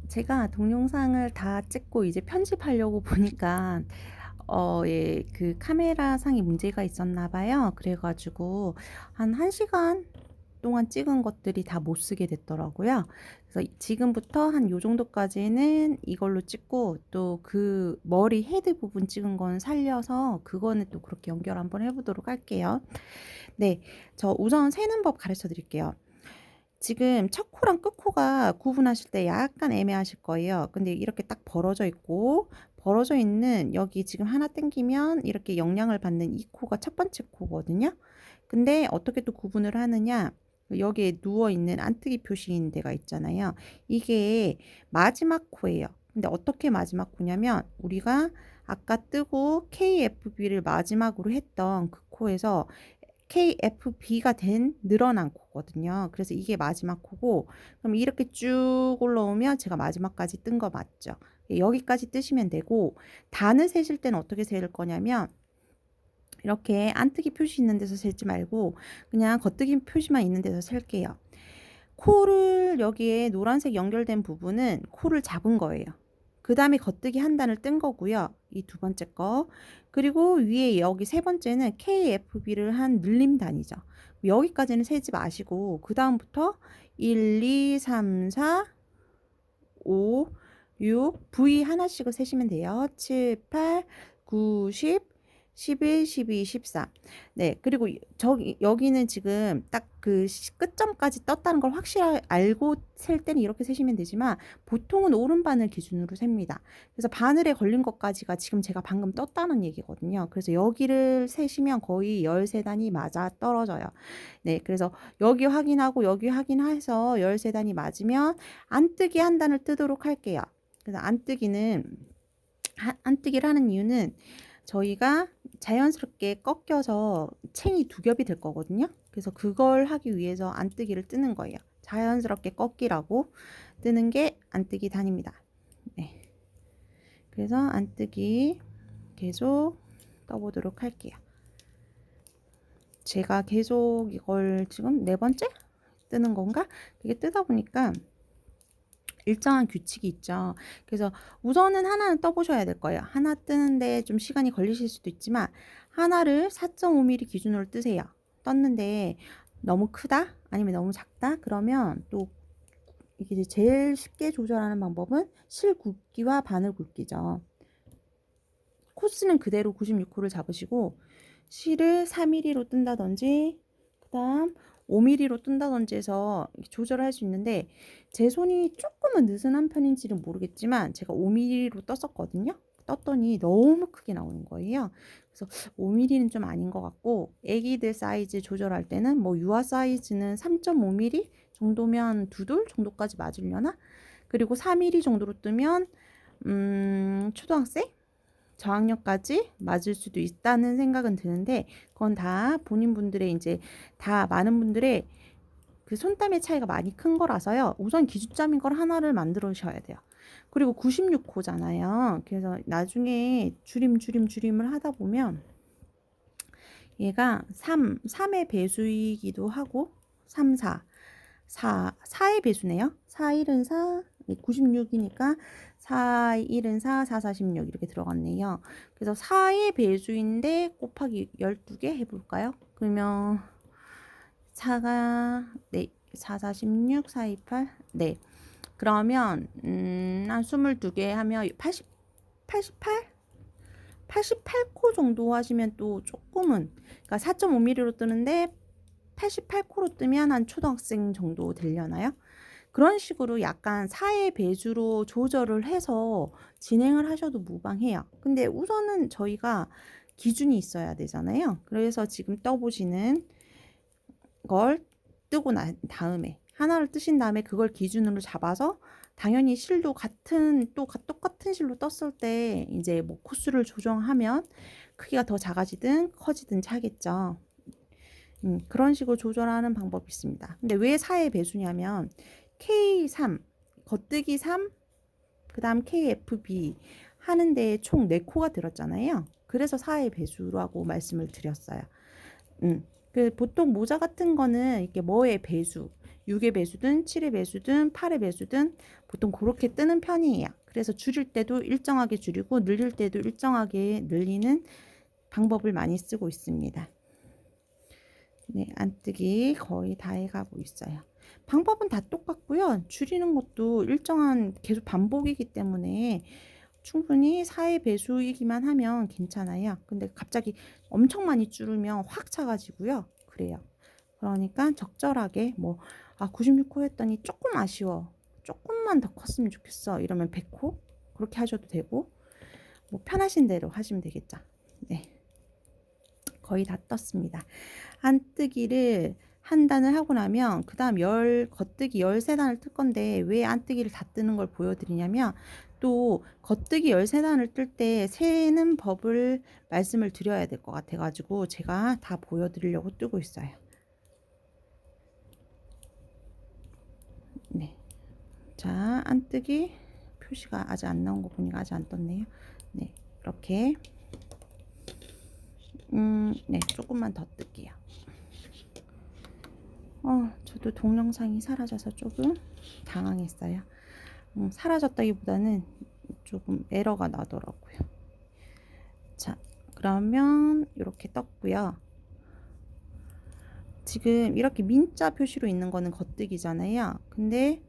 S1: 제가 동영상을 다 찍고 이제 편집하려고 보니까 예, 그 카메라 상에 문제가 있었나 봐요. 그래가지고 한 1시간 동안 찍은 것들이 다 못 쓰게 됐더라고요. 그래서 지금부터 한 요 정도까지는 이걸로 찍고 또 그 머리 헤드 부분 찍은 건 살려서 그거는 또 그렇게 연결 한번 해보도록 할게요. 네, 저 우선 세는 법 가르쳐 드릴게요. 지금 첫 코랑 끝 코가 구분하실 때 약간 애매하실 거예요. 근데 이렇게 딱 벌어져 있고 벌어져 있는 여기 지금 하나 당기면 이렇게 영향을 받는 이 코가 첫 번째 코거든요. 근데 어떻게 또 구분을 하느냐? 여기에 누워 있는 안뜨기 표시인 데가 있잖아요. 이게 마지막 코예요. 근데 어떻게 마지막 코냐면 우리가 아까 뜨고 KFB를 마지막으로 했던 그 코에서 KFB가 된 늘어난 코거든요. 그래서 이게 마지막 코고, 그럼 이렇게 쭉 올라오면 제가 마지막까지 뜬 거 맞죠? 여기까지 뜨시면 되고, 단을 세실 때는 어떻게 세일 거냐면 이렇게 안뜨기 표시 있는 데서 셀지 말고 그냥 겉뜨기 표시만 있는 데서 셀게요. 코를 여기에 노란색 연결된 부분은 코를 잡은 거예요. 그 다음에 겉뜨기 한 단을 뜬 거고요. 이 두 번째 거. 그리고 위에 여기 세 번째는 KFB를 한 늘림 단이죠. 여기까지는 세지 마시고 그 다음부터 1, 2, 3, 4, 5, 6, V 하나씩을 세시면 돼요. 7, 8, 9, 10, 11, 12, 13. 네, 그리고 저기 여기는 지금 딱 그 끝점까지 떴다는 걸 확실히 알고 셀 때는 이렇게 세시면 되지만 보통은 오른바늘 기준으로 셉니다. 그래서 바늘에 걸린 것까지가 지금 제가 방금 떴다는 얘기거든요. 그래서 여기를 세시면 거의 13단이 맞아 떨어져요. 네, 그래서 여기 확인하고 여기 확인해서 13단이 맞으면 안뜨기 한 단을 뜨도록 할게요. 그래서 안뜨기를 하는 이유는 저희가 자연스럽게 꺾여서 챙이 두 겹이 될 거거든요. 그래서 그걸 하기 위해서 안뜨기를 뜨는 거예요. 자연스럽게 꺾이라고 뜨는 게 안뜨기 단입니다. 네. 그래서 안뜨기 계속 떠보도록 할게요. 제가 계속 이걸 지금 네 번째 뜨는 건가? 이게 뜨다 보니까 일정한 규칙이 있죠. 그래서 우선은 하나는 떠보셔야 될 거예요. 하나 뜨는데 좀 시간이 걸리실 수도 있지만 하나를 4.5mm 기준으로 뜨세요. 떴는데 너무 크다? 아니면 너무 작다? 그러면 또 이게 제일 쉽게 조절하는 방법은 실 굵기와 바늘 굵기죠. 코스는 그대로 96호를 잡으시고 실을 4mm로 뜬다든지 그 다음 5mm로 뜬다든지 해서 조절할 수 있는데 제 손이 조금은 느슨한 편인지는 모르겠지만 제가 5mm로 떴었거든요. 떴더니 너무 크게 나오는 거예요. 그래서 5mm는 좀 아닌 것 같고 애기들 사이즈 조절할 때는 뭐 유아 사이즈는 3.5mm 정도면 두 돌 정도까지 맞으려나? 그리고 4mm 정도로 뜨면 초등학생? 저학년까지 맞을 수도 있다는 생각은 드는데 그건 다 본인분들의 이제 다 많은 분들의 그 손땀의 차이가 많이 큰 거라서요. 우선 기준점인 걸 하나를 만들으셔야 돼요. 그리고 96호잖아요. 그래서 나중에 줄임을 하다 보면 얘가 3의 배수이기도 하고 3, 4의 배수네요. 4, 1은 4, 96이니까 4, 1은 4, 4, 46 이렇게 들어갔네요. 그래서 4의 배수인데 곱하기 12개 해볼까요? 그러면 4가 네, 4, 46, 4, 28 네. 그러면 한 22개 하면 88코 정도 하시면 또 조금은 그러니까 4.5mm로 뜨는데 88코로 뜨면 한 초등학생 정도 되려나요? 그런 식으로 약간 4의 배수로 조절을 해서 진행을 하셔도 무방해요. 근데 우선은 저희가 기준이 있어야 되잖아요. 그래서 지금 떠보시는 걸 뜨고 난 다음에 하나를 뜨신 다음에 그걸 기준으로 잡아서 당연히 실도 똑같은 실로 떴을 때 이제 뭐 코스를 조정하면 크기가 더 작아지든 커지든지 하겠죠. 그런 식으로 조절하는 방법이 있습니다. 근데 왜 4의 배수냐면 K3, 겉뜨기 3, 그 다음 KFB 하는데 총 4코가 들었잖아요. 그래서 4의 배수라고 말씀을 드렸어요. 그 보통 모자 같은 거는 이렇게 뭐의 배수, 6의 배수든 7의 배수든 8의 배수든 보통 그렇게 뜨는 편이에요. 그래서 줄일 때도 일정하게 줄이고 늘릴 때도 일정하게 늘리는 방법을 많이 쓰고 있습니다. 네, 안뜨기 거의 다 해가고 있어요. 방법은 다 똑같고요. 줄이는 것도 일정한 계속 반복이기 때문에 충분히 4의 배수이기만 하면 괜찮아요. 근데 갑자기 엄청 많이 줄으면 확 차가지고요. 그래요. 그러니까 적절하게 뭐 96호 했더니 조금 아쉬워. 조금만 더 컸으면 좋겠어. 이러면 100호 그렇게 하셔도 되고 뭐 편하신 대로 하시면 되겠죠. 네. 거의 다 떴습니다. 안뜨기를 한 단을 하고 나면 그 다음 겉뜨기 13단을 뜰 건데 왜 안뜨기를 다 뜨는 걸 보여드리냐면 또 겉뜨기 13단을 뜰 때 세는 법을 말씀을 드려야 될 것 같아 가지고 제가 다 보여드리려고 뜨고 있어요. 네. 자, 안뜨기 표시가 아직 안 나온 거 보니까 아직 안 떴네요. 네, 이렇게 네, 조금만 더 뜰게요. 저도 동영상이 사라져서 조금 당황했어요. 사라졌다기보다는 조금 에러가 나더라고요. 자, 그러면 이렇게 떴고요. 지금 이렇게 민자 표시로 있는 거는 겉뜨기잖아요. 근데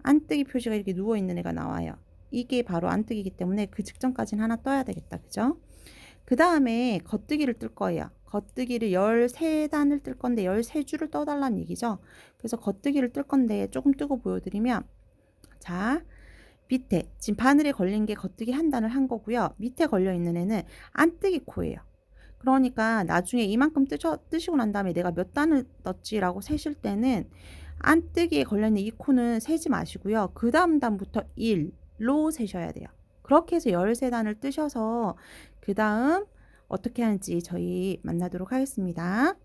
S1: 안뜨기 표시가 이렇게 누워있는 애가 나와요. 이게 바로 안뜨기이기 때문에 그 직전까지는 하나 떠야 되겠다. 그죠? 그 다음에 겉뜨기를 뜰 거예요. 겉뜨기를 13단을 뜰 건데 13줄을 떠달라는 얘기죠. 그래서 겉뜨기를 뜰 건데 조금 뜨고 보여드리면, 자, 밑에 지금 바늘에 걸린 게 겉뜨기 한 단을 한 거고요. 밑에 걸려 있는 애는 안뜨기 코예요. 그러니까 나중에 이만큼 뜨시고 난 다음에 내가 몇 단을 떴지라고 세실 때는 안뜨기에 걸려있는 이 코는 세지 마시고요. 그 다음 단부터 1로 세셔야 돼요. 그렇게 해서 13단을 뜨셔서 그 다음 어떻게 하는지 저희 만나도록 하겠습니다.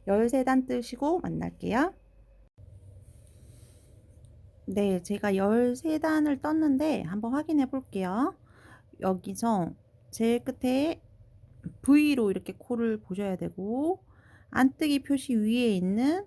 S1: 13단 뜨시고 만날게요. 네, 제가 13단을 떴는데 한번 확인해 볼게요. 여기서 제일 끝에 V로 이렇게 코를 보셔야 되고, 안뜨기 표시 위에 있는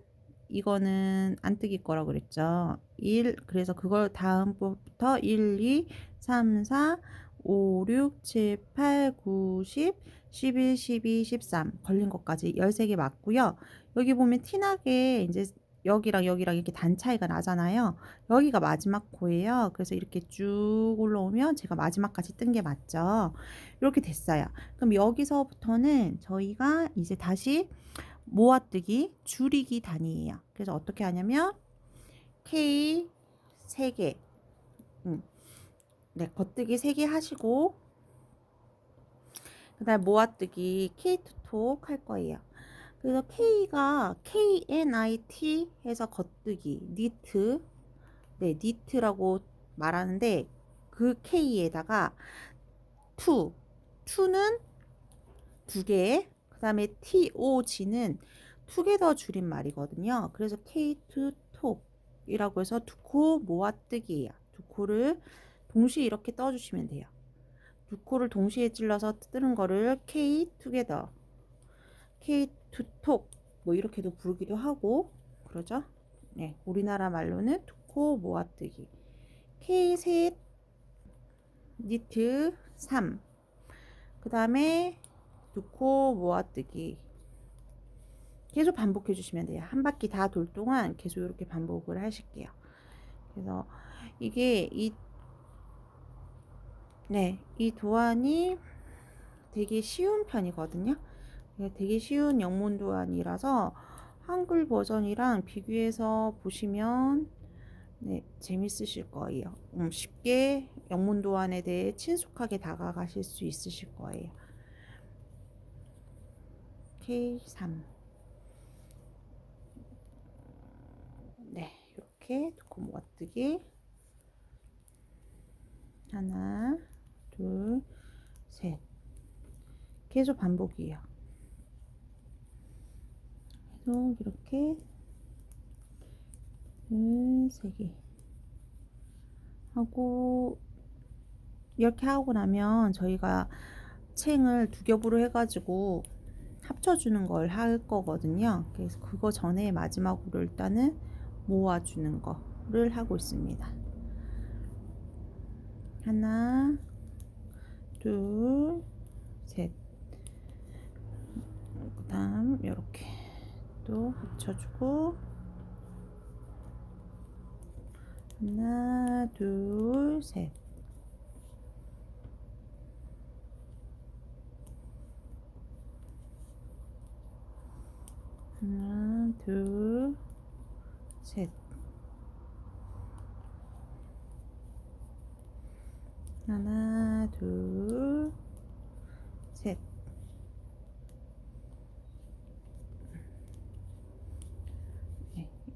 S1: 이거는 안뜨기 거라고 그랬죠. 1, 그래서 그걸 다음부터 1, 2, 3, 4, 5, 6, 7, 8, 9, 10, 11, 12, 13 걸린 것까지 13개 맞고요. 여기 보면 티나게 이제 여기랑 여기랑 이렇게 단 차이가 나잖아요. 여기가 마지막 코예요. 그래서 이렇게 쭉 올라오면 제가 마지막까지 뜬 게 맞죠. 이렇게 됐어요. 그럼 여기서부터는 저희가 이제 다시 모아뜨기 줄이기 단위예요. 그래서 어떻게 하냐면 K 3개, 네, 겉뜨기 3개 하시고 그 다음 모아뜨기 K2톡 할 거예요. 그래서 K가 KNIT 해서 겉뜨기 니트, 네, 니트라고 말하는데 그 K에다가 2는 2개, 그 다음에 TOG는 투게더 줄임말이거든요. 그래서 K2 톡이라고 해서 두 코 모아뜨기예요. 두 코를 동시에 이렇게 떠주시면 돼요. 두 코를 동시에 찔러서 뜨는 거를 K 투게더, K2 톡뭐 이렇게도 부르기도 하고 그러죠. 네, 우리나라 말로는 두 코 모아뜨기. K 셋 니트 3. 그 다음에 두 코 모아뜨기. 계속 반복해 주시면 돼요. 한 바퀴 다 돌 동안 계속 이렇게 반복을 하실게요. 그래서 이게 이 도안이 되게 쉬운 편이거든요. 되게 쉬운 영문 도안이라서 한글 버전이랑 비교해서 보시면 재밌으실 거예요. 쉽게 영문 도안에 대해 친숙하게 다가가실 수 있으실 거예요. K3. 네, 이렇게 두코 모아뜨기. 하나, 둘, 셋. 계속 반복이에요. 계속 이렇게 세 개 하고, 이렇게 하고 나면 저희가 챙을 두 겹으로 해가지고 합쳐주는 걸 할 거거든요. 그래서 그거 전에 마지막으로 일단은 모아주는 거를 하고 있습니다. 하나, 둘, 셋. 그 다음 이렇게 또 합쳐주고, 하나, 둘, 셋. 하나, 둘, 셋. 하나, 둘, 셋.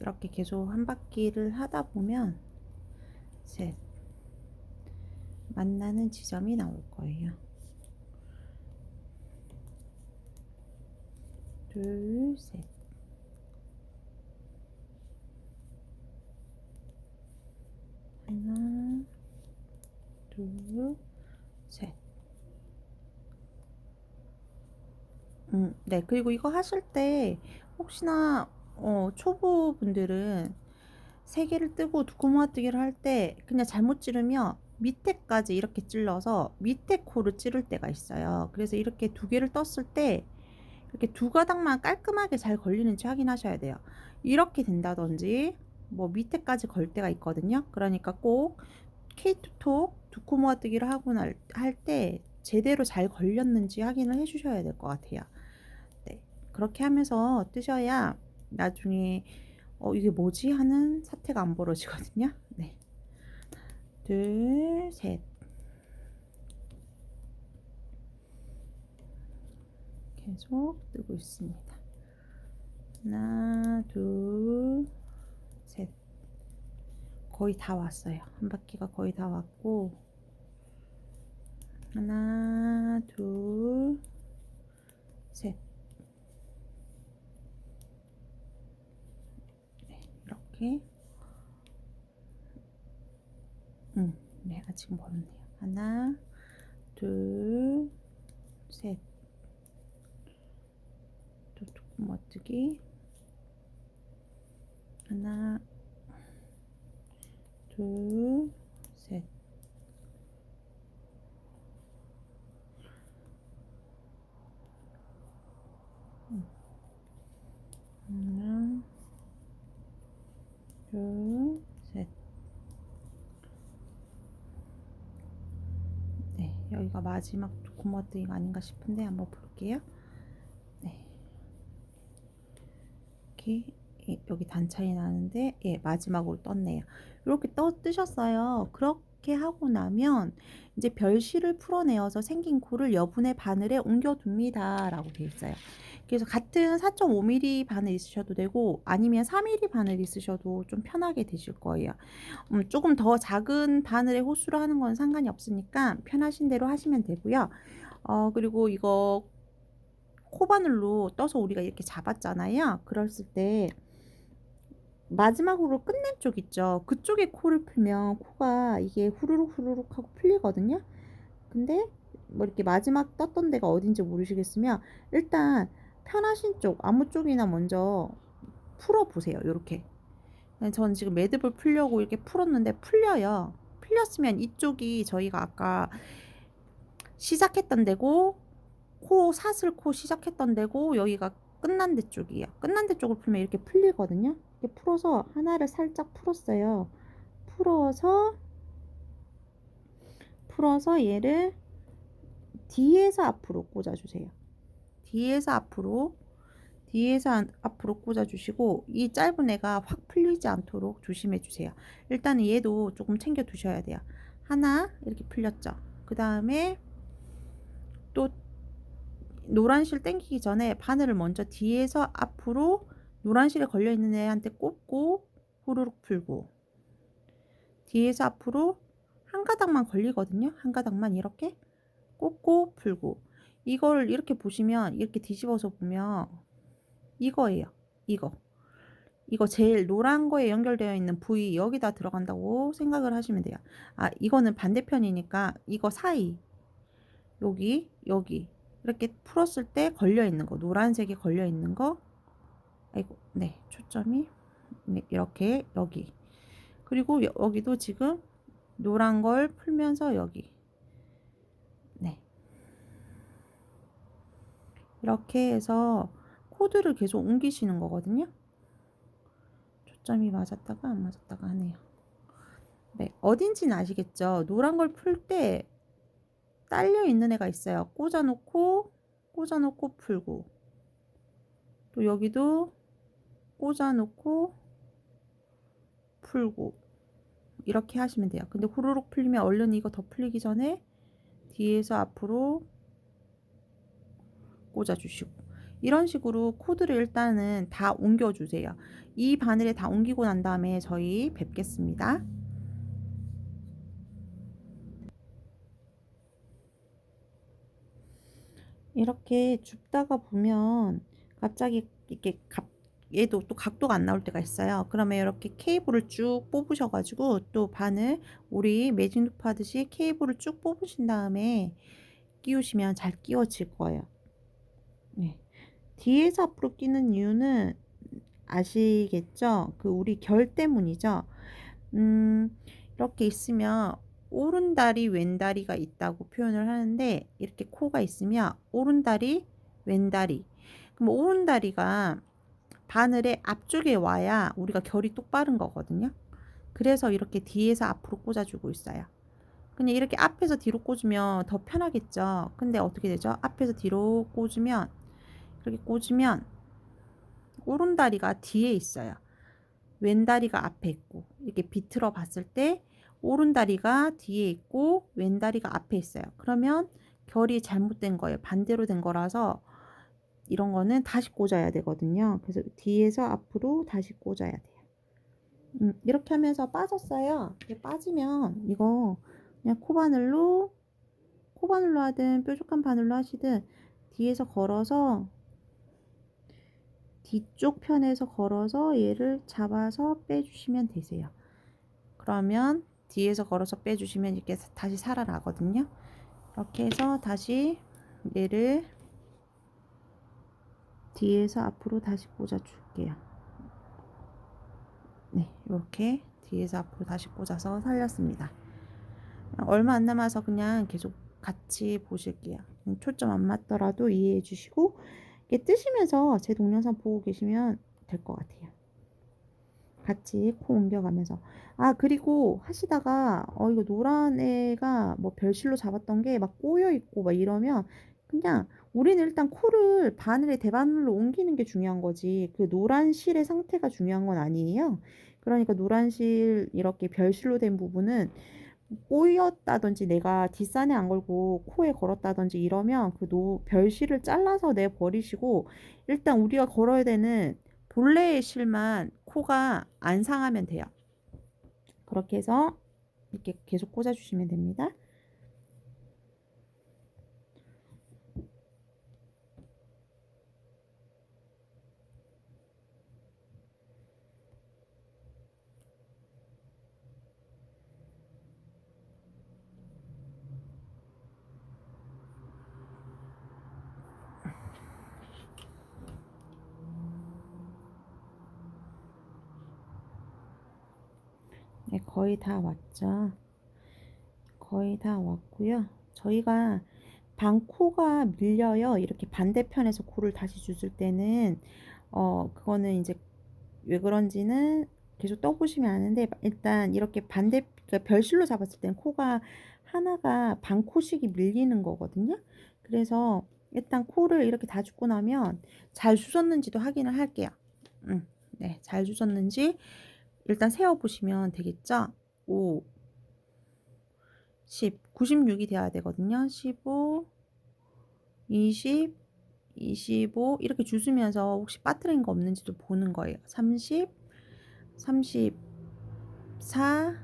S1: 이렇게 계속 한 바퀴를 하다 보면 셋 만나는 지점이 나올 거예요. 둘, 셋. 하나, 둘, 셋. 네. 그리고 이거 하실 때 혹시나 초보분들은 세 개를 뜨고 두 코모아뜨기를 할 때 그냥 잘못 찌르면 밑에까지 이렇게 찔러서 밑에 코를 찌를 때가 있어요. 그래서 이렇게 두 개를 떴을 때 이렇게 두 가닥만 깔끔하게 잘 걸리는지 확인하셔야 돼요. 이렇게 된다든지 뭐 밑에까지 걸 때가 있거든요. 그러니까 꼭 K2톡 두 코 모아뜨기를 하고 할 때 제대로 잘 걸렸는지 확인을 해 주셔야 될 것 같아요. 네. 그렇게 하면서 뜨셔야 나중에 이게 뭐지? 하는 사태가 안 벌어지거든요. 네. 둘, 셋. 계속 뜨고 있습니다. 하나, 둘, 셋. 거의 다 왔어요. 한 바퀴가 거의 다 왔고, 하나, 둘, 셋. 네, 이렇게. 네, 아직 멀었네요. 하나, 둘, 셋. 또 조금 멋지기. 하나, 둘, 셋. 하나, 둘, 셋. 네, 여기가 마지막 고무뜨기가 아닌가 싶은데 한번 볼게요. 네, 이렇게 여기 단차이 나는데 마지막으로 떴네요. 이렇게 뜨셨어요. 그렇게 하고 나면 이제 별실을 풀어내어서 생긴 코를 여분의 바늘에 옮겨둡니다 라고 되어 있어요. 그래서 같은 4.5mm 바늘 있으셔도 되고 아니면 4mm 바늘 있으셔도 좀 편하게 되실 거예요. 조금 더 작은 바늘에 호수를 하는 건 상관이 없으니까 편하신 대로 하시면 되고요. 그리고 이거 코바늘로 떠서 우리가 이렇게 잡았잖아요. 그랬을 때 마지막으로 끝낸 쪽 있죠. 그쪽에 코를 풀면 코가 이게 후루룩 후루룩 하고 풀리거든요. 근데 뭐 이렇게 마지막 떴던 데가 어딘지 모르시겠으면 일단 편하신 쪽 아무 쪽이나 먼저 풀어 보세요. 이렇게. 저는 지금 매듭을 풀려고 이렇게 풀었는데 풀려요. 풀렸으면 이쪽이 저희가 아까 시작했던 데고 사슬 코 시작했던 데고 여기가 끝난 데 쪽이에요. 끝난 데 쪽을 풀면 이렇게 풀리거든요. 이렇게 풀어서 하나를 살짝 풀었어요. 풀어서 얘를 뒤에서 앞으로 꽂아주세요. 뒤에서 앞으로 꽂아주시고 이 짧은 애가 확 풀리지 않도록 조심해주세요. 일단은 얘도 조금 챙겨 두셔야 돼요. 하나 이렇게 풀렸죠. 그 다음에 또 노란 실 당기기 전에 바늘을 먼저 뒤에서 앞으로 노란 실에 걸려있는 애한테 꽂고 후루룩 풀고 뒤에서 앞으로 한 가닥만 걸리거든요. 한 가닥만 이렇게 꽂고 풀고 이걸 이렇게 보시면 이렇게 뒤집어서 보면 이거예요. 이거 제일 노란 거에 연결되어 있는 부위 여기다 들어간다고 생각을 하시면 돼요. 이거는 반대편이니까 이거 사이 여기 이렇게 풀었을 때 걸려 있는 거 노란색이 걸려 있는 거 아이고 네 초점이 네, 이렇게 여기 그리고 여기도 지금 노란 걸 풀면서 여기 네 이렇게 해서 코드를 계속 옮기시는 거거든요. 초점이 맞았다가 안 맞았다가 하네요. 네, 어딘지는 아시겠죠? 노란 걸 풀 때 딸려 있는 애가 있어요. 꽂아놓고 풀고 또 여기도 꽂아놓고 풀고 이렇게 하시면 돼요. 근데 후루룩 풀리면 얼른 이거 더 풀리기 전에 뒤에서 앞으로 꽂아주시고 이런 식으로 코드를 일단은 다 옮겨주세요. 이 바늘에 다 옮기고 난 다음에 저희 뵙겠습니다. 이렇게 줍다가 보면 갑자기 이렇게 얘도 또 각도가 안 나올 때가 있어요. 그러면 이렇게 케이블을 쭉 뽑으셔 가지고 또 바늘 우리 매직 루프 하듯이 케이블을 쭉 뽑으신 다음에 끼우시면 잘 끼워질 거예요. 네. 뒤에서 앞으로 끼는 이유는 아시겠죠? 그 우리 결 때문이죠. 음, 이렇게 있으면 오른다리 왼다리가 있다고 표현을 하는데 이렇게 코가 있으면 오른다리 왼다리. 그럼 오른다리가 바늘의 앞쪽에 와야 우리가 결이 똑바른 거거든요. 그래서 이렇게 뒤에서 앞으로 꽂아주고 있어요. 그냥 이렇게 앞에서 뒤로 꽂으면 더 편하겠죠. 근데 어떻게 되죠? 앞에서 뒤로 꽂으면 이렇게 꽂으면 오른다리가 뒤에 있어요. 왼다리가 앞에 있고 이렇게 비틀어 봤을 때 오른다리가 뒤에 있고 왼다리가 앞에 있어요. 그러면 결이 잘못된 거예요. 반대로 된 거라서 이런 거는 다시 꽂아야 되거든요. 그래서 뒤에서 앞으로 다시 꽂아야 돼요. 이렇게 하면서 빠졌어요. 이렇게 빠지면 이거 그냥 코바늘로 하든 뾰족한 바늘로 하시든 뒤에서 걸어서 뒤쪽 편에서 걸어서 얘를 잡아서 빼주시면 되세요. 그러면 뒤에서 걸어서 빼주시면 이렇게 다시 살아나거든요. 이렇게 해서 다시 얘를 뒤에서 앞으로 다시 꽂아줄게요. 네, 이렇게 뒤에서 앞으로 다시 꽂아서 살렸습니다. 얼마 안 남아서 그냥 계속 같이 보실게요. 초점 안 맞더라도 이해해 주시고 이렇게 뜨시면서 제 동영상 보고 계시면 될 것 같아요. 같이 코 옮겨가면서. 아, 그리고 하시다가 이거 노란 애가 뭐 별실로 잡았던 게 막 꼬여 있고 막 이러면 그냥 우리는 일단 코를 바늘에 대바늘로 옮기는 게 중요한 거지 그 노란 실의 상태가 중요한 건 아니에요. 그러니까 노란 실 이렇게 별실로 된 부분은 꼬였다든지 내가 뒷산에 안 걸고 코에 걸었다든지 이러면 그 별실을 잘라서 내 버리시고 일단 우리가 걸어야 되는 본래의 실만 코가 안 상하면 돼요. 그렇게 해서 이렇게 계속 꽂아주시면 됩니다. 네, 거의 다 왔죠. 거의 다 왔고요. 저희가 반코가 밀려요. 이렇게 반대편에서 코를 다시 주실 때는 그거는 이제 왜 그런지는 계속 떠보시면 아는데 일단 이렇게 그러니까 별실로 잡았을 땐 코가 하나가 반코씩이 밀리는 거거든요. 그래서 일단 코를 이렇게 다 줍고 나면 잘 주셨는지도 확인을 할게요. 네, 잘 주셨는지 일단 세어보시면 되겠죠. 5, 10, 96이 돼야 되거든요. 15, 20, 25 이렇게 주시면서 혹시 빠뜨린 거 없는지도 보는 거예요. 30, 34,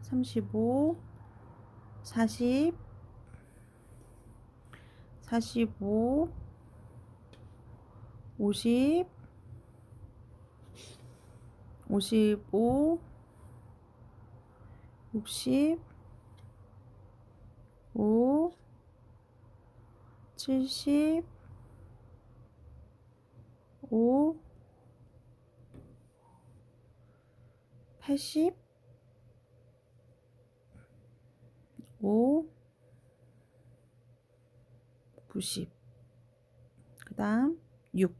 S1: 35, 40, 45, 50, 55, 60, 5, 70, 5, 80, 5, 90, 그 다음 6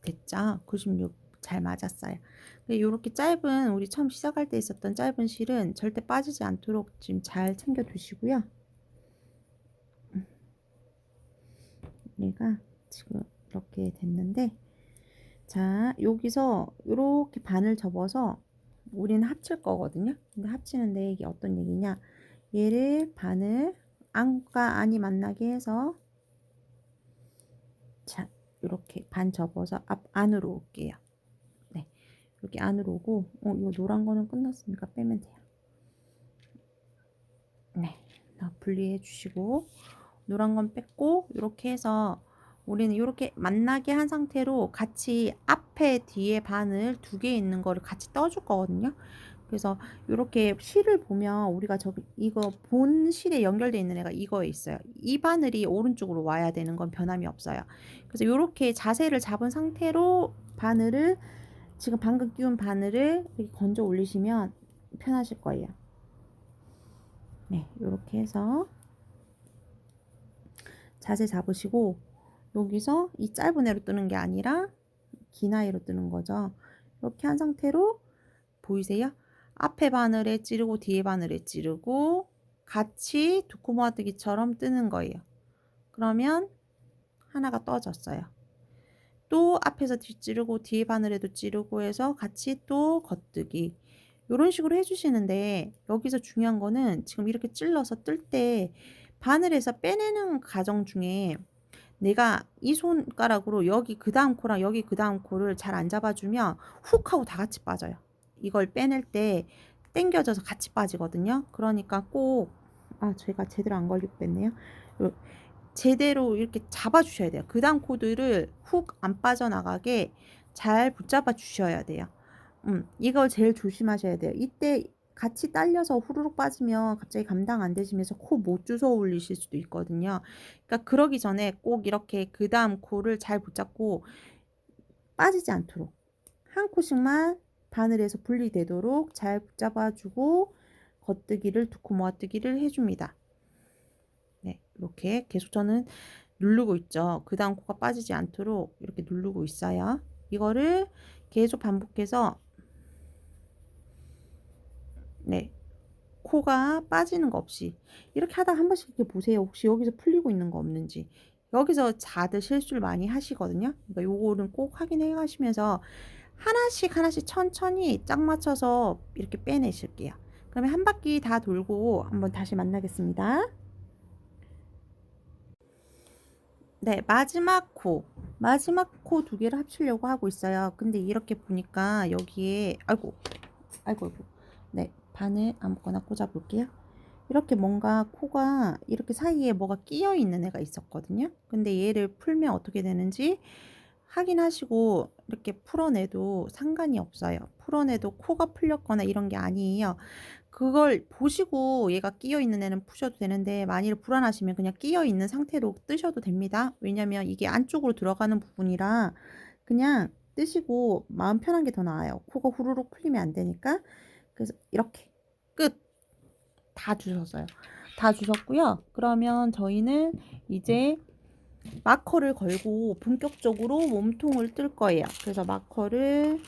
S1: 됐죠? 96 잘 맞았어요. 이렇게 짧은 우리 처음 시작할 때 있었던 짧은 실은 절대 빠지지 않도록 지금 잘 챙겨 두시고요. 얘가 지금 이렇게 됐는데 자 여기서 이렇게 반을 접어서 우리는 합칠 거거든요. 근데 합치는데 이게 어떤 얘기냐 얘를 반을 안과 안이 만나게 해서 자 이렇게 반 접어서 앞 안으로 올게요. 네, 여기 안으로 오고, 이거 노란 거는 끝났으니까 빼면 돼요. 네, 분리해 주시고, 노란 건 뺐고, 이렇게 해서 우리는 이렇게 만나게 한 상태로 같이 앞에 뒤에 바늘 두 개 있는 거를 같이 떠줄 거거든요. 그래서 이렇게 실을 보면 우리가 저기 이거 본 실에 연결되어 있는 애가 이거에 있어요. 이 바늘이 오른쪽으로 와야 되는 건 변함이 없어요. 그래서 이렇게 자세를 잡은 상태로 바늘을 지금 방금 끼운 바늘을 이렇게 건져 올리시면 편하실 거예요. 네, 이렇게 해서 자세 잡으시고 여기서 이 짧은 애로 뜨는 게 아니라 긴 아이로 뜨는 거죠. 이렇게 한 상태로 보이세요? 앞에 바늘에 찌르고 뒤에 바늘에 찌르고 같이 두코 모아뜨기처럼 뜨는 거예요. 그러면 하나가 떠졌어요. 또 앞에서 찌르고 뒤에 바늘에도 찌르고 해서 같이 또 겉뜨기 이런 식으로 해주시는데 여기서 중요한 거는 지금 이렇게 찔러서 뜰 때 바늘에서 빼내는 과정 중에 내가 이 손가락으로 여기 그 다음 코랑 여기 그 다음 코를 잘 안 잡아주면 훅 하고 다 같이 빠져요. 이걸 빼낼 때 당겨져서 같이 빠지거든요. 그러니까 꼭 제가 제대로 안 걸리고 뺐네요. 제대로 이렇게 잡아주셔야 돼요. 그 다음 코드를 훅 안 빠져나가게 잘 붙잡아 주셔야 돼요. 이걸 제일 조심하셔야 돼요. 이때 같이 딸려서 후루룩 빠지면 갑자기 감당 안 되시면서 코 못 주워 올리실 수도 있거든요. 그러니까 그러기 전에 꼭 이렇게 그 다음 코를 잘 붙잡고 빠지지 않도록 한 코씩만 바늘에서 분리되도록 잘 붙잡아주고 겉뜨기를 두코 모아뜨기를 해줍니다. 네, 이렇게 계속 저는 누르고 있죠. 그 다음 코가 빠지지 않도록 이렇게 누르고 있어요. 이거를 계속 반복해서 네, 코가 빠지는 거 없이 이렇게 하다가 한 번씩 이렇게 보세요. 혹시 여기서 풀리고 있는 거 없는지. 여기서 다들 실수를 많이 하시거든요. 그러니까 요거는 꼭 확인해 가시면서 하나씩 하나씩 천천히 짝 맞춰서 이렇게 빼내실게요. 그러면 한 바퀴 다 돌고 한번 다시 만나겠습니다. 네, 마지막 코 두 개를 합치려고 하고 있어요. 근데 이렇게 보니까 여기에 아이고 네, 바늘 아무거나 꽂아 볼게요. 이렇게 뭔가 코가 이렇게 사이에 뭐가 끼어 있는 애가 있었거든요. 근데 얘를 풀면 어떻게 되는지 확인하시고 이렇게 풀어내도 상관이 없어요. 풀어내도 코가 풀렸거나 이런 게 아니에요. 그걸 보시고 얘가 끼어 있는 애는 푸셔도 되는데 만일 불안하시면 그냥 끼어 있는 상태로 뜨셔도 됩니다. 왜냐면 이게 안쪽으로 들어가는 부분이라 그냥 뜨시고 마음 편한 게 더 나아요. 코가 후루룩 풀리면 안 되니까. 그래서 이렇게 끝 다 주셨어요. 다 주셨고요. 그러면 저희는 이제 마커를 걸고 본격적으로 몸통을 뜰 거예요. 그래서 마커를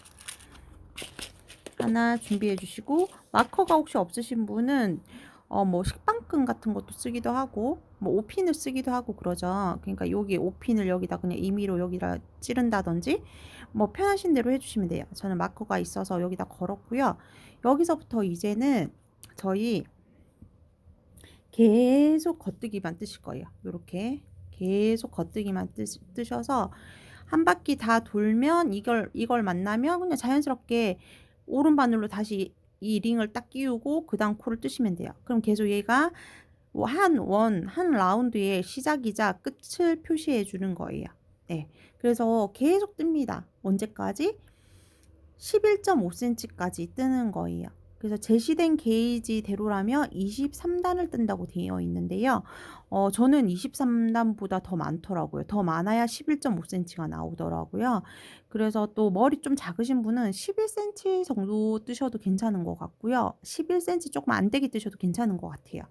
S1: 하나 준비해 주시고 마커가 혹시 없으신 분은 뭐 식빵끈 같은 것도 쓰기도 하고 뭐 오핀을 쓰기도 하고 그러죠. 그러니까 여기 오핀을 여기다 그냥 임의로 여기다 찌른다든지 뭐 편하신 대로 해주시면 돼요. 저는 마커가 있어서 여기다 걸었고요. 여기서부터 이제는 저희 계속 겉뜨기만 뜨실 거예요. 이렇게 계속 겉뜨기만 뜨셔서 한 바퀴 다 돌면 이걸 만나면 그냥 자연스럽게 오른 바늘로 다시 이 링을 딱 끼우고 그 다음 코를 뜨시면 돼요. 그럼 계속 얘가 한 라운드의 시작이자 끝을 표시해 주는 거예요. 네. 그래서 계속 뜹니다. 언제까지? 11.5cm까지 뜨는 거예요. 그래서 제시된 게이지대로라면 23단을 뜬다고 되어 있는데요. 저는 23단보다 더 많더라고요. 더 많아야 11.5cm가 나오더라고요. 그래서 또 머리 좀 작으신 분은 11cm 정도 뜨셔도 괜찮은 것 같고요. 11cm 조금 안 되게 뜨셔도 괜찮은 것 같아요.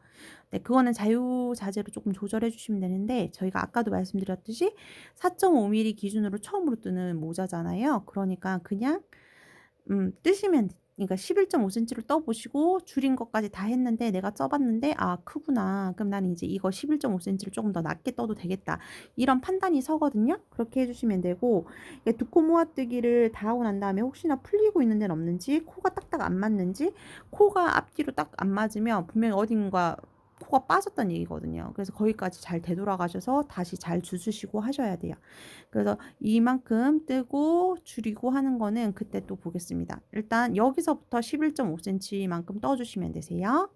S1: 네, 그거는 자유자재로 조금 조절해 주시면 되는데 저희가 아까도 말씀드렸듯이 4.5mm 기준으로 처음으로 뜨는 모자잖아요. 그러니까 그냥 뜨시면 그러니까 11.5cm를 떠보시고 줄인 것까지 다 했는데 내가 써봤는데 크구나. 그럼 나는 이제 이거 11.5cm를 조금 더 낮게 떠도 되겠다. 이런 판단이 서거든요. 그렇게 해주시면 되고 두 코 모아뜨기를 다 하고 난 다음에 혹시나 풀리고 있는 데는 없는지 코가 딱딱 안 맞는지 코가 앞뒤로 딱 안 맞으면 분명히 어딘가 코가 빠졌다는 얘기거든요. 그래서 거기까지 잘 되돌아가셔서 다시 잘 주무시고 하셔야 돼요. 그래서 이만큼 뜨고 줄이고 하는 거는 그때 또 보겠습니다. 일단 여기서부터 11.5cm만큼 떠 주시면 되세요.